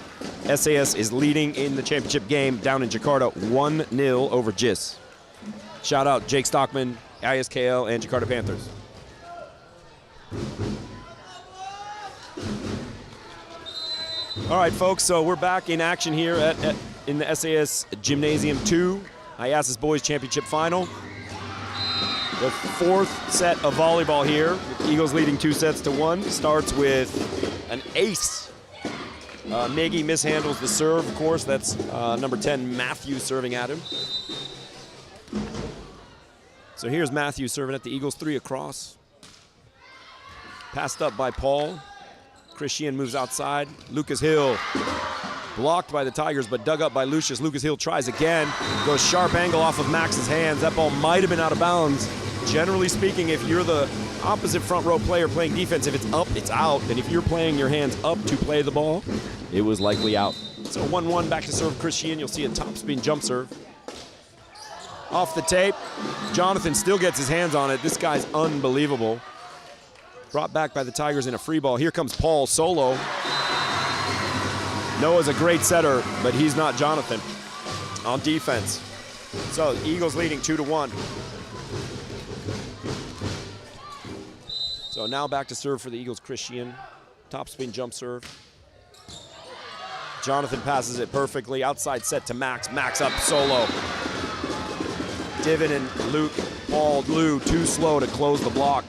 SAS is leading in the championship game down in Jakarta 1-0 over GIS. Shout out Jake Stockman, ISKL, and Jakarta Panthers. All right, folks, so we're back in action here in the SAS Gymnasium 2. IASA's Boys Championship Final. The 4th set of volleyball here. Eagles leading 2-1. Starts with an ace. Nagy mishandles the serve, of course. That's number 10, Matthew, serving at him. So here's Matthew serving at the Eagles, 3 across. Passed up by Paul. Chris Sheehan moves outside. Lucas Hill. Blocked by the Tigers, but dug up by Lucius. Lucas Hill tries again. Goes sharp angle off of Max's hands. That ball might have been out of bounds. Generally speaking, if you're the opposite front row player playing defense, if it's up, it's out. And if you're playing your hands up to play the ball, it was likely out. So 1-1 back to serve Chris Sheehan. You'll see a topspin jump serve. Off the tape. Jonathan still gets his hands on it. This guy's unbelievable. Brought back by the Tigers in a free ball. Here comes Paul solo. Noah's a great setter, but he's not Jonathan on defense. So Eagles leading 2-1. So now back to serve for the Eagles, Chris Sheehan. Topspin jump serve. Jonathan passes it perfectly. Outside set to Max. Max up solo. Divin and Luke, Paul, Lou, too slow to close the block.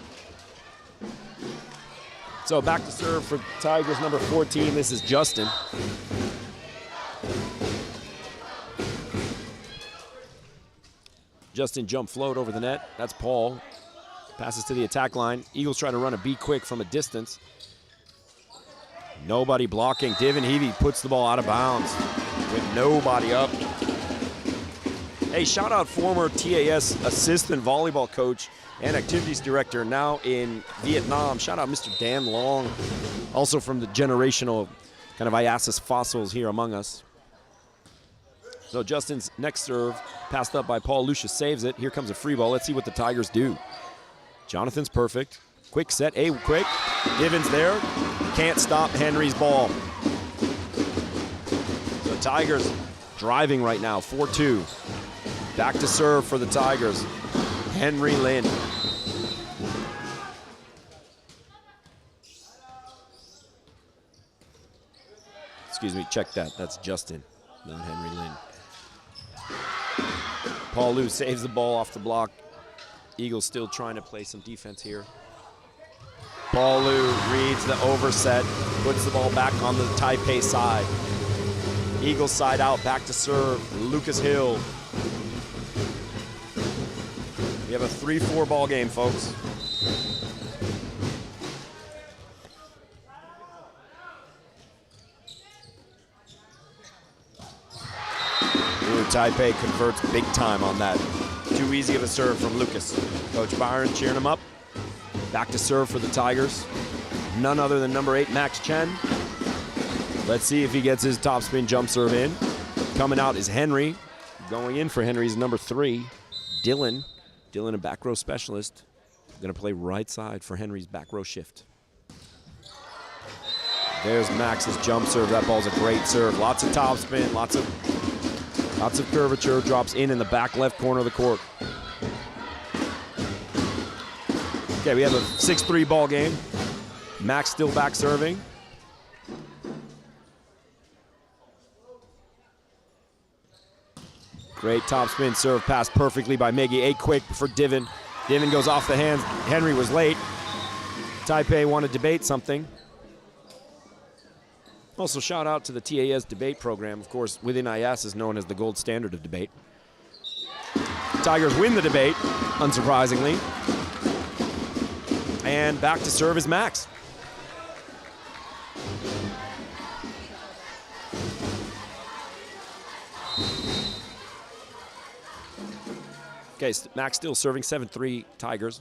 So back to serve for Tigers number 14. This is Justin. Justin jump float over the net. That's Paul. Passes to the attack line. Eagles try to run a be quick from a distance. Nobody blocking. Divin Heavey puts the ball out of bounds with nobody up. Hey, shout out former TAS assistant volleyball coach and activities director, now in Vietnam. Shout out Mr. Dan Long, also from the generational kind of IASA's fossils here among us. So Justin's next serve, passed up by Paul. Lucius saves it. Here comes a free ball. Let's see what the Tigers do. Jonathan's perfect. Quick set, quick. Divin's there. Can't stop Henry's ball. The Tigers driving right now, 4-2. Back to serve for the Tigers, Henry Lin. Excuse me, check that. That's Justin, not Henry Lin. Paul Liu saves the ball off the block. Eagles still trying to play some defense here. Paul Liu reads the overset, puts the ball back on the Taipei side. Eagles side out, back to serve, Lucas Hill. We have a 3-4 ball game, folks. Taipei converts big time on that. Too easy of a serve from Lucas. Coach Byron cheering him up. Back to serve for the Tigers. None other than number 8, Max Chen. Let's see if he gets his topspin jump serve in. Coming out is Henry. Going in for Henry's number 3, Dylan. Dylan, a back row specialist. Gonna play right side for Henry's back row shift. There's Max's jump serve. That ball's a great serve. Lots of topspin, lots of curvature, drops in the back left corner of the court. Okay, we have a 6-3 ball game. Max still back serving. Great topspin serve pass perfectly by Miggy. 8 quick for Divin. Divin goes off the hands. Henry was late. Taipei want to debate something. Also, shout out to the TAS debate program. Of course, within IAS is known as the gold standard of debate. Tigers win the debate, unsurprisingly. And back to serve is Max. Okay, Max still serving, 7-3 Tigers.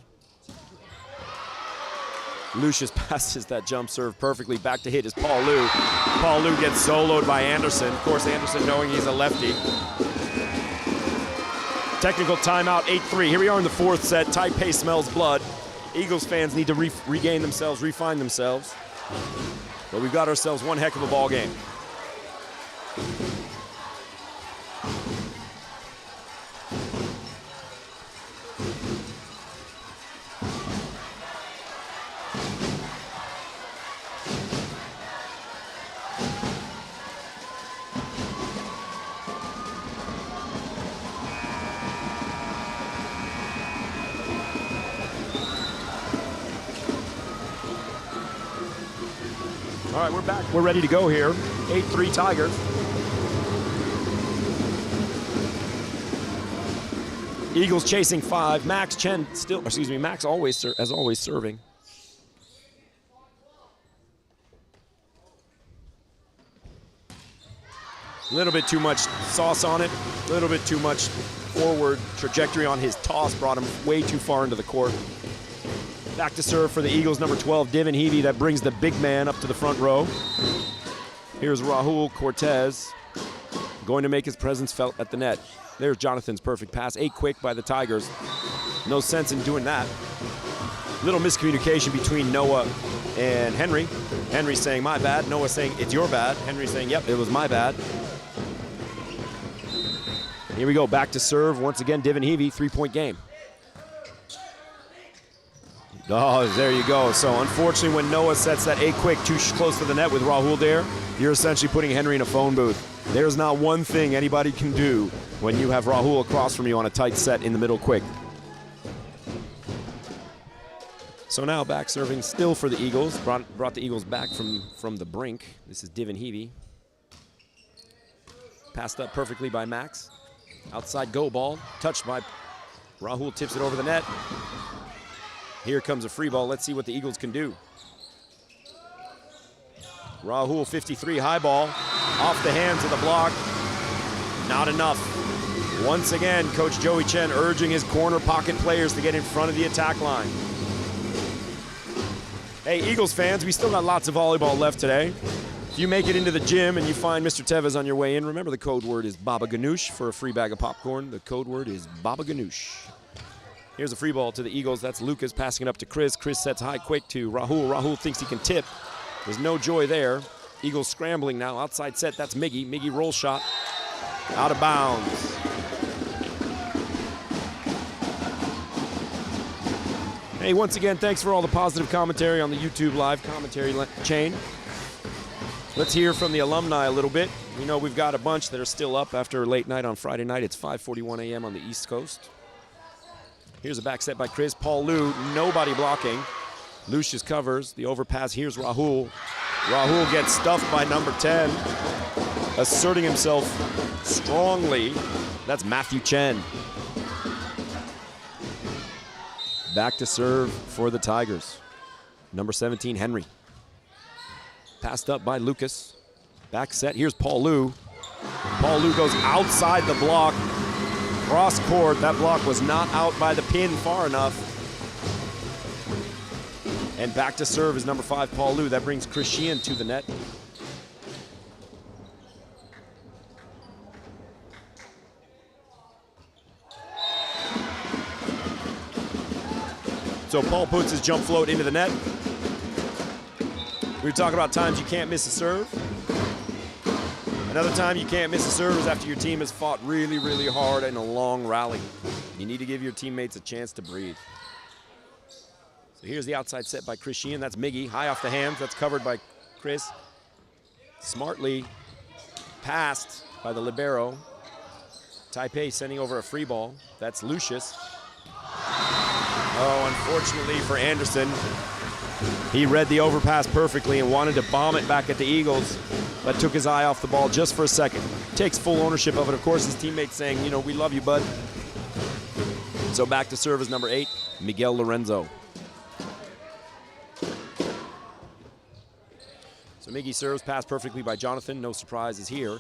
Lucius passes that jump serve perfectly. Back to hit is Paul Liu. Paul Liu gets soloed by Anderson. Of course, Anderson knowing he's a lefty. Technical timeout, 8-3. Here we are in the 4th set. Taipei smells blood. Eagles fans need to regain themselves, refine themselves. But we've got ourselves one heck of a ball game. All right, we're back. We're ready to go here. 8-3 Tigers. Eagles chasing 5. Max Chen still, excuse me, Max always, as always, serving. A little bit too much sauce on it. A little bit too much forward trajectory on his toss. Brought him way too far into the court. Back to serve for the Eagles, number 12, Divin Heavey. That brings the big man up to the front row. Here's Rahul Cortez, going to make his presence felt at the net. There's Jonathan's perfect pass. 8 quick by the Tigers. No sense in doing that. Little miscommunication between Noah and Henry. Henry saying, my bad. Noah saying, it's your bad. Henry saying, yep, it was my bad. Here we go, back to serve. Once again, Divin Heavey, 3-point game. Oh, there you go. So unfortunately, when Noah sets that 8 quick too close to the net with Rahul there, you're essentially putting Henry in a phone booth. There's not one thing anybody can do when you have Rahul across from you on a tight set in the middle quick. So now back serving still for the Eagles. Brought the Eagles back from the brink. This is Divin Heavey. Passed up perfectly by Max. Outside go ball. Touched by Rahul, tips it over the net. Here comes a free ball. Let's see what the Eagles can do. Rahul, 53, high ball. Off the hands of the block. Not enough. Once again, Coach Joey Chen urging his corner pocket players to get in front of the attack line. Hey, Eagles fans, we still got lots of volleyball left today. If you make it into the gym and you find Mr. Tevez on your way in, remember the code word is Baba Ganoush for a free bag of popcorn. The code word is Baba Ganoush. Here's a free ball to the Eagles. That's Lucas passing it up to Chris. Chris sets high quick to Rahul. Rahul thinks he can tip. There's no joy there. Eagles scrambling now. Outside set, that's Miggy. Miggy roll shot. out of bounds. Hey, once again, thanks for all the positive commentary on the YouTube live commentary chain. Let's hear from the alumni a little bit. We know we've got a bunch that are still up after a late night on Friday night. It's 5:41 a.m. on the East Coast. Here's a back set by Chris. Paul Liu, nobody blocking. Lucius covers the overpass. Here's Rahul. Rahul gets stuffed by number 10, asserting himself strongly. That's Matthew Chen. Back to serve for the Tigers. Number 17, Henry. Passed up by Lucas. Back set, here's Paul Liu. Paul Liu goes outside the block. Cross court, that block was not out by the pin far enough. And back to serve is number 5, Paul Liu. That brings Chris Sheehan to the net. So Paul puts his jump float into the net. We were talking about times you can't miss a serve. Another time you can't miss a serve is after your team has fought really, really hard in a long rally. You need to give your teammates a chance to breathe. So here's the outside set by Chris Sheehan. That's Miggy, high off the hands. That's covered by Chris. Smartly passed by the libero. Taipei sending over a free ball. That's Lucius. Oh, unfortunately for Anderson, he read the overpass perfectly and wanted to bomb it back at the Eagles, but took his eye off the ball just for a second. Takes full ownership of it. Of course, his teammates saying, you know, we love you, bud. So back to serve is number 8, Miguel Lorenzo. So Miggy serves, passed perfectly by Jonathan. No surprises here.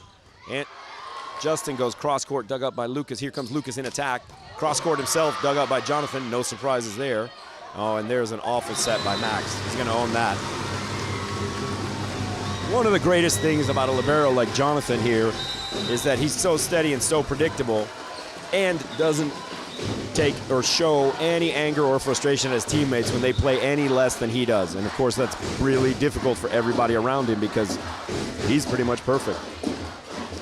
And Justin goes cross court, dug up by Lucas. Here comes Lucas in attack. Cross court himself, dug up by Jonathan. No surprises there. Oh, and there's an awful set by Max. He's going to own that. One of the greatest things about a libero like Jonathan here is that he's so steady and so predictable and doesn't take or show any anger or frustration at his teammates when they play any less than he does. And of course, that's really difficult for everybody around him because he's pretty much perfect.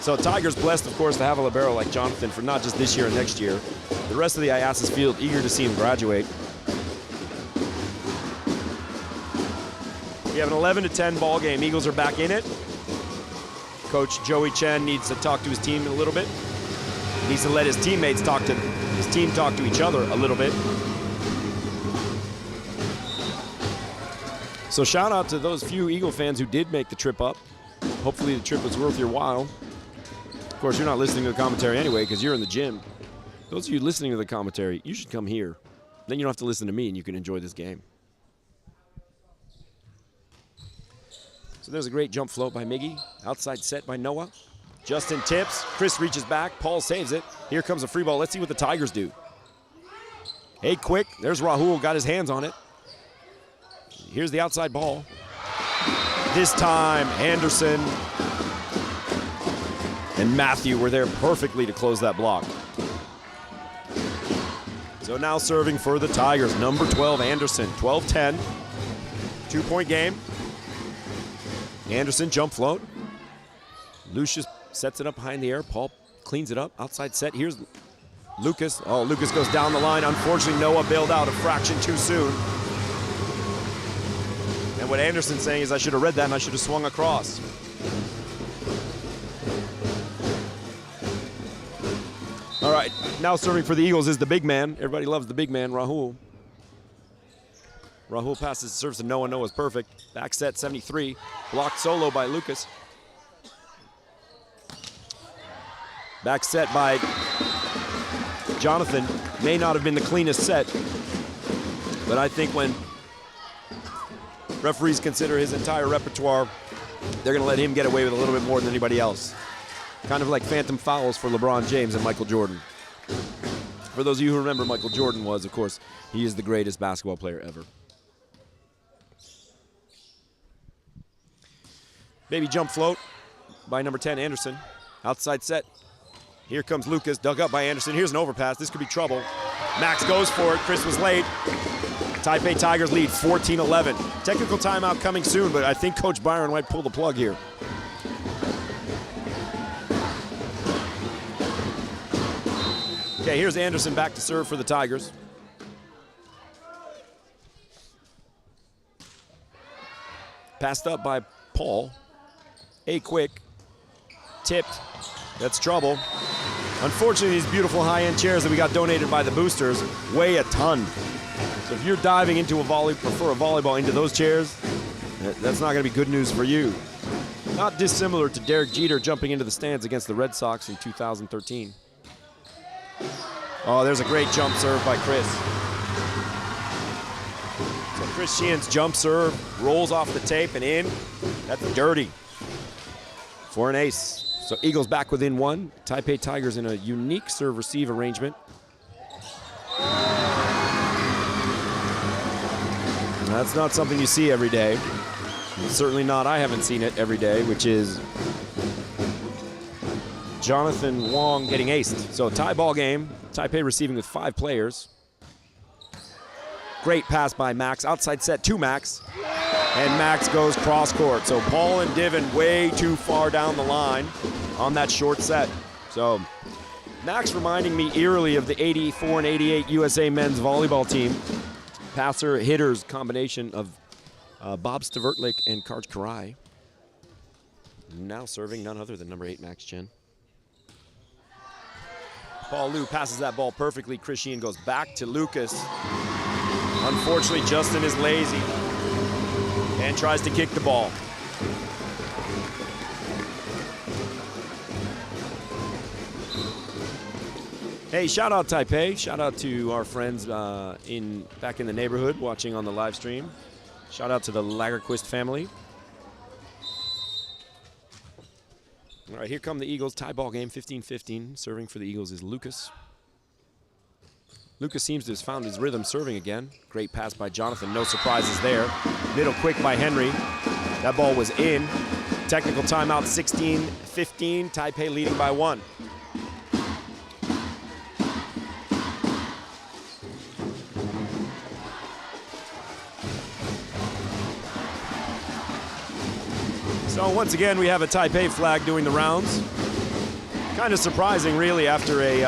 So Tigers blessed, of course, to have a libero like Jonathan for not just this year and next year. The rest of the IASAS field eager to see him graduate. We have an 11-10 ball game. Eagles are back in it. Coach Joey Chen needs to talk to his team a little bit. He needs to let his teammates talk to his team talk to each other a little bit. So shout out to those few Eagle fans who did make the trip up. Hopefully the trip was worth your while. Of course, you're not listening to the commentary anyway because you're in the gym. Those of you listening to the commentary, you should come here. Then you don't have to listen to me and you can enjoy this game. So there's a great jump float by Miggy. Outside set by Noah. Justin tips. Chris reaches back. Paul saves it. Here comes a free ball. Let's see what the Tigers do. Hey, quick. There's Rahul. Got his hands on it. Here's the outside ball. This time, Anderson and Matthew were there perfectly to close that block. So now serving for the Tigers, number 12, Anderson. 12-10. 2-point game. Anderson jump float. Lucius sets it up high in the air. Paul cleans it up. Outside set. Here's Lucas. Oh, Lucas goes down the line. Unfortunately, Noah bailed out a fraction too soon. And what Anderson's saying is I should have read that and I should have swung across. All right, now serving for the Eagles is the big man. Everybody loves the big man, Rahul. Rahul passes, serves to Noah. Noah's perfect. Back set, 73. Blocked solo by Lucas. Back set by Jonathan. May not have been the cleanest set, but I think when referees consider his entire repertoire, they're going to let him get away with a little bit more than anybody else. Kind of like phantom fouls for LeBron James and Michael Jordan. For those of you who remember, Michael Jordan was, of course, he is the greatest basketball player ever. Baby jump float by number 10, Anderson. Outside set. Here comes Lucas, dug up by Anderson. Here's an overpass. This could be trouble. Max goes for it. Chris was late. Taipei Tigers lead 14-11. Technical timeout coming soon, but I think Coach Byron might pull the plug here. Okay, here's Anderson back to serve for the Tigers. Passed up by Paul. Quick. Tipped. That's trouble. Unfortunately, these beautiful high-end chairs that we got donated by the boosters weigh a ton. So if you're diving into prefer a volleyball into those chairs, that's not going to be good news for you. Not dissimilar to Derek Jeter jumping into the stands against the Red Sox in 2013. Oh, there's a great jump serve by Chris. So Chris Sheehan's jump serve rolls off the tape and in. That's dirty for an ace. So Eagles back within one. Taipei Tigers in a unique serve-receive arrangement. That's not something you see every day. Certainly not, I haven't seen it every day, which is Jonathan Wong getting aced. So tie ball game, Taipei receiving with 5 players. Great pass by Max, outside set to Max. And Max goes cross court. So Paul and Divin way too far down the line on that short set. So Max reminding me eerily of the 84 and 88 USA men's volleyball team. Passer hitters combination of Bob Stavertlik and Karj Karai. Now serving none other than number 8 Max Chen. Paul Liu passes that ball perfectly. Chris Sheehan goes back to Lucas. Unfortunately, Justin is lazy and tries to kick the ball. Hey, shout out Taipei. Shout out to our friends back in the neighborhood watching on the live stream. Shout out to the Lagerquist family. All right, here come the Eagles. Tie ball game, 15-15. Serving for the Eagles is Lucas. Lucas seems to have found his rhythm serving again. Great pass by Jonathan. No surprises there. Middle quick by Henry. That ball was in. Technical timeout, 16-15. Taipei leading by 1. So once again, we have a Taipei flag doing the rounds. Kind of surprising, really, after a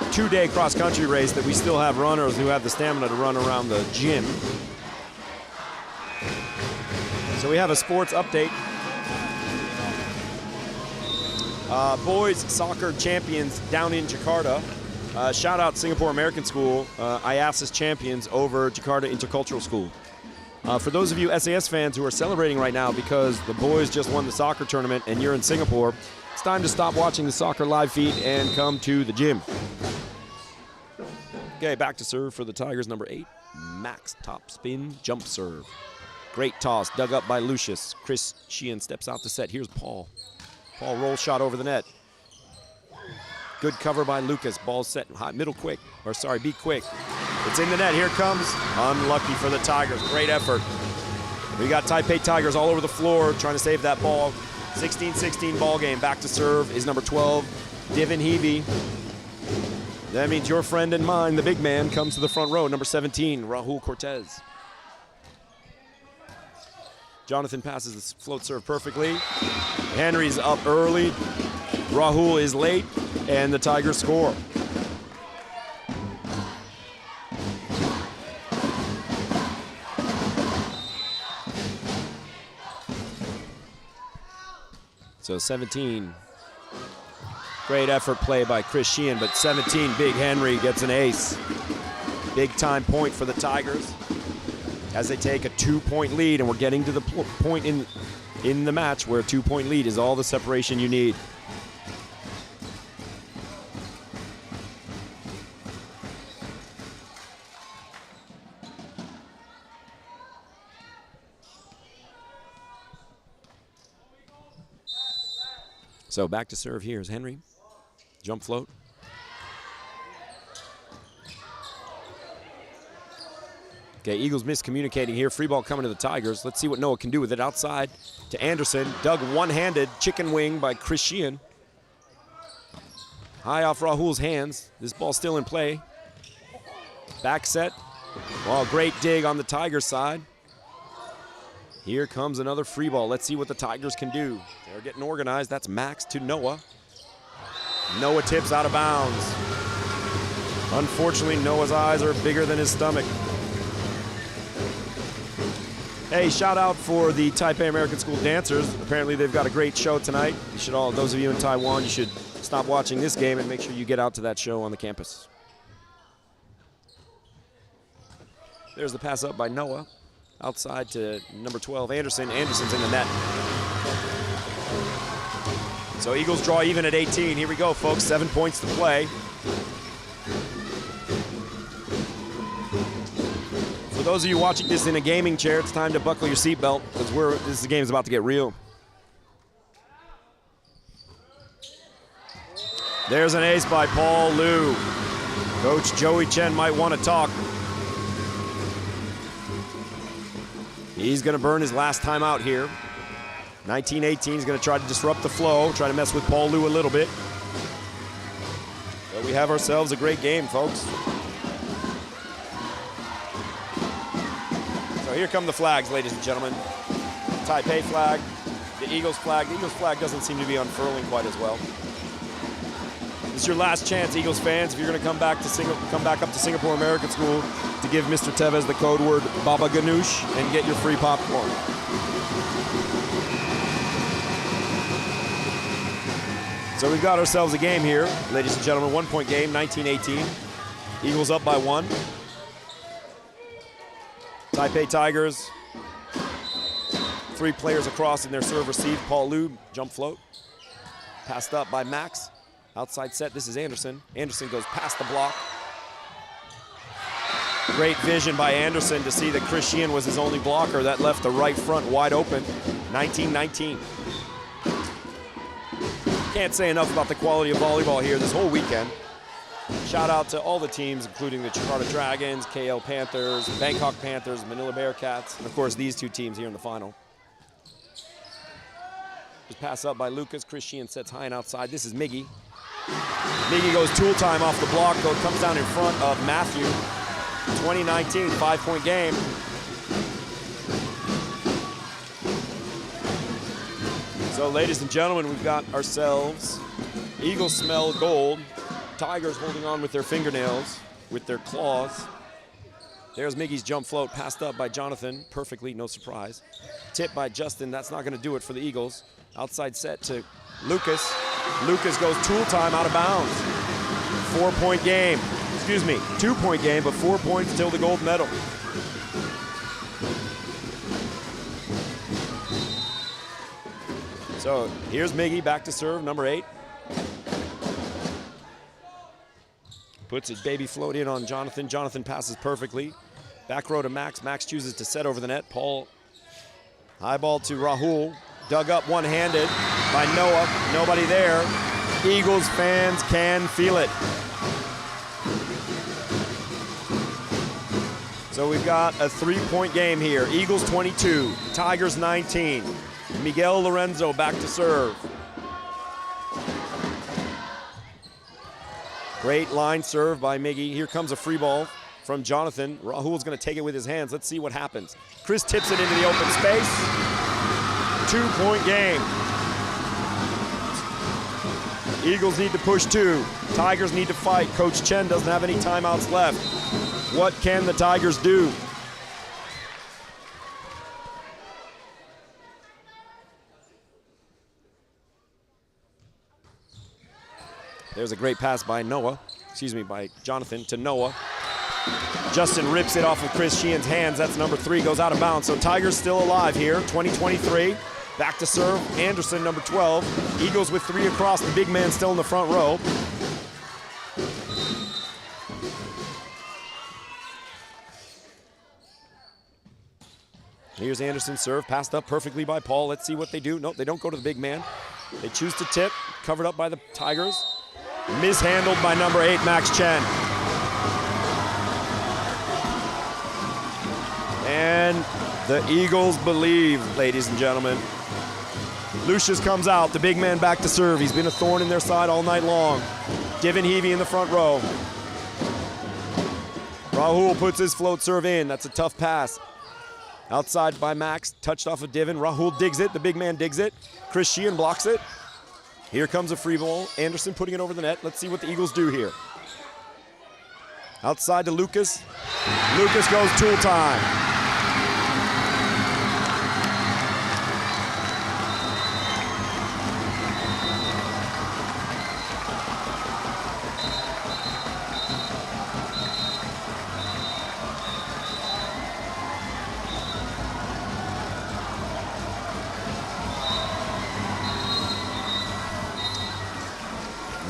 2-day cross-country race that we still have runners who have the stamina to run around the gym. So we have a sports update. Boys soccer champions down in Jakarta. Shout out Singapore American School, IASIS champions over Jakarta Intercultural School. For those of you SAS fans who are celebrating right now because the boys just won the soccer tournament and you're in Singapore, it's time to stop watching the soccer live feed and come to the gym. Okay, back to serve for the Tigers, number 8. Max top spin, jump serve. Great toss, dug up by Lucius. Chris Sheehan steps out to set. Here's Paul. Paul rolls shot over the net. Good cover by Lucas. Ball set high, middle quick, or sorry, be quick. It's in the net, here it comes. Unlucky for the Tigers, great effort. We got Taipei Tigers all over the floor trying to save that ball. 16-16 ball game, back to serve is number 12, Divin Hebe. That means your friend and mine, the big man, comes to the front row, number 17, Rahul Cortez. Jonathan passes the float serve perfectly. Henry's up early. Rahul is late, and the Tigers score. So 17. Great effort play by Chris Sheehan, but 17, Big Henry gets an ace. Big time point for the Tigers as they take a 2-point lead, and we're getting to the point in the match where a 2-point lead is all the separation you need. So back to serve here is Henry. Jump float. Okay, Eagles miscommunicating here. Free ball coming to the Tigers. Let's see what Noah can do with it. Outside to Anderson. Dug one-handed. Chicken wing by Chris Sheehan. High off Rahul's hands. This ball still in play. Back set. Well, great dig on the Tigers side. Here comes another free ball. Let's see what the Tigers can do. They're getting organized. That's Max to Noah. Noah tips out of bounds. Unfortunately, Noah's eyes are bigger than his stomach. Hey, shout out for the Taipei American School dancers. Apparently they've got a great show tonight. You should all, those of you in Taiwan, you should stop watching this game and make sure you get out to that show on the campus. There's the pass up by Noah. Outside to number 12, Anderson. Anderson's in the net. So Eagles draw even at 18. Here we go, folks. 7 points to play. For those of you watching this in a gaming chair, it's time to buckle your seatbelt because this game's about to get real. There's an ace by Paul Liu. Coach Joey Chen might want to talk. He's going to burn his last time out here. 19-18 is going to try to disrupt the flow, try to mess with Paul Liu a little bit. But we have ourselves a great game, folks. So here come the flags, ladies and gentlemen. Taipei flag, the Eagles flag. The Eagles flag doesn't seem to be unfurling quite as well. It's your last chance, Eagles fans, if you're going to come back up to Singapore American School to give Mr. Tevez the code word Baba Ganoush and get your free popcorn. So we've got ourselves a game here, ladies and gentlemen. 1 point game, 19-18. Eagles up by 1. Taipei Tigers, 3 players across in their serve receive. Paul Liu, jump float. Passed up by Max. Outside set, this is Anderson. Anderson goes past the block. Great vision by Anderson to see that Chris Sheehan was his only blocker. That left the right front wide open. 19-19. Can't say enough about the quality of volleyball here this whole weekend. Shout out to all the teams, including the Jakarta Dragons, KL Panthers, Bangkok Panthers, Manila Bearcats, and of course these 2 teams here in the final. Just pass up by Lucas. Chris Sheehan sets high and outside. This is Miggy. Miggy goes tool time off the block, comes down in front of Matthew. 2019, 5-point game. So ladies and gentlemen, we've got ourselves Eagles smell gold. Tigers holding on with their fingernails, with their claws. There's Miggy's jump float, passed up by Jonathan, perfectly, no surprise. Tip by Justin, that's not gonna do it for the Eagles. Outside set to Lucas. Lucas goes tool time out of bounds. 4-point game. Excuse me, 2-point game, but 4 points till the gold medal. So here's Miggy back to serve, number 8. Puts his baby float in on Jonathan. Jonathan passes perfectly. Back row to Max. Max chooses to set over the net. Paul, high ball to Rahul. Dug up one-handed by Noah. Nobody there. Eagles fans can feel it. So we've got a 3-point game here. Eagles 22, Tigers 19. Miguel Lorenzo back to serve. Great line serve by Miggy. Here comes a free ball from Jonathan. Rahul's going to take it with his hands. Let's see what happens. Chris tips it into the open space. 2-point game. Eagles need to push 2. Tigers need to fight. Coach Chen doesn't have any timeouts left. What can the Tigers do? There's a great pass by by Jonathan to Noah. Justin rips it off of Chris Sheehan's hands. That's number 3, goes out of bounds. So Tigers still alive here, 2023. Back to serve, Anderson, number 12. Eagles with 3 across, the big man still in the front row. Here's Anderson's serve, passed up perfectly by Paul. Let's see what they do. Nope, they don't go to the big man. They choose to tip, covered up by the Tigers. Mishandled by number 8, Max Chen. And the Eagles believe, ladies and gentlemen. Lucius comes out, the big man back to serve. He's been a thorn in their side all night long. Divin Heavey in the front row. Rahul puts his float serve in. That's a tough pass. Outside by Max, touched off of Divin. Rahul digs it, the big man digs it. Chris Sheehan blocks it. Here comes a free ball. Anderson putting it over the net. Let's see what the Eagles do here. Outside to Lucas. Lucas goes tool time.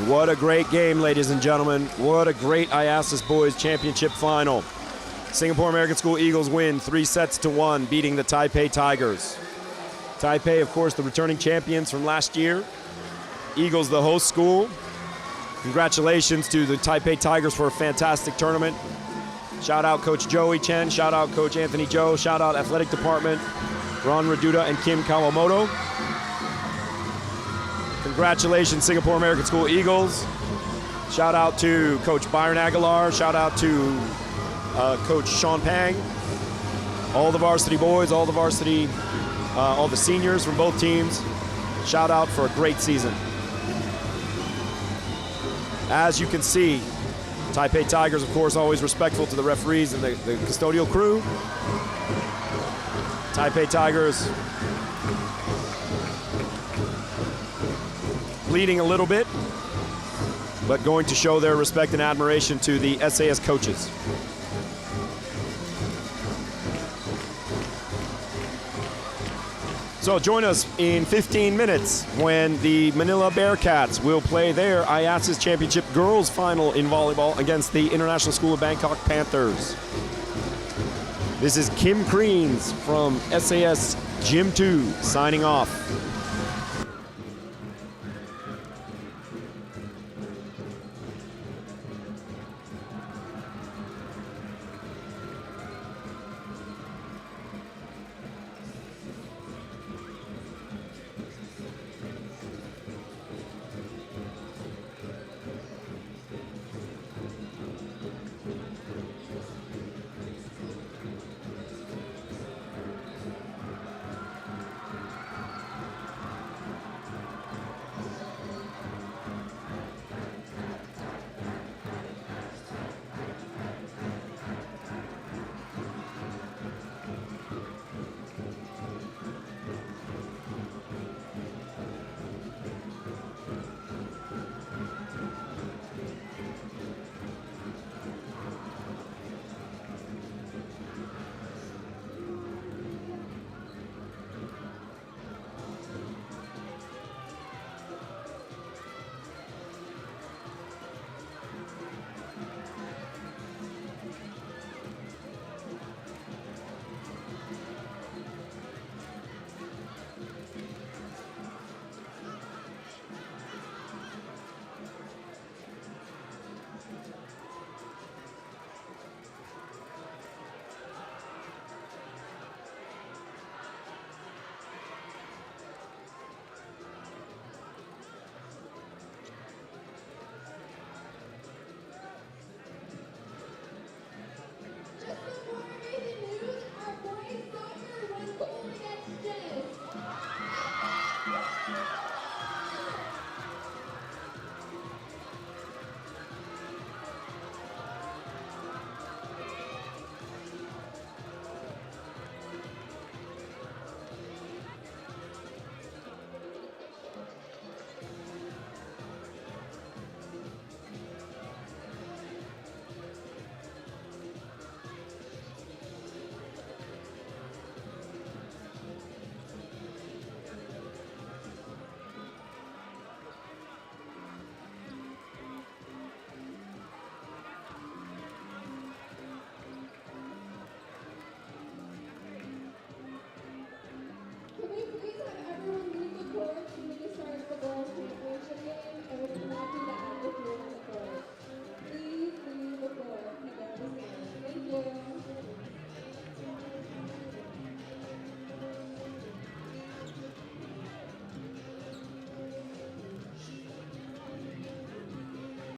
What a great game, ladies and gentlemen. What a great IASIS Boys Championship final. Singapore American School Eagles win 3-1, beating the Taipei Tigers. Taipei, of course, the returning champions from last year. Eagles, the host school. Congratulations to the Taipei Tigers for a fantastic tournament. Shout out Coach Joey Chen. Shout out Coach Anthony Joe. Shout out Athletic Department, Ron Reduta and Kim Kawamoto. Congratulations, Singapore American School Eagles. Shout out to Coach Byron Aguilar. Shout out to Coach Sean Pang. All the varsity boys, all the seniors from both teams. Shout out for a great season. As you can see, Taipei Tigers, of course, always respectful to the referees and the custodial crew. Taipei Tigers bleeding a little bit, but going to show their respect and admiration to the SAS coaches. So join us in 15 minutes when the Manila Bearcats will play their IASIS Championship Girls Final in volleyball against the International School of Bangkok Panthers. This is Kim Creans from SAS Gym 2 signing off.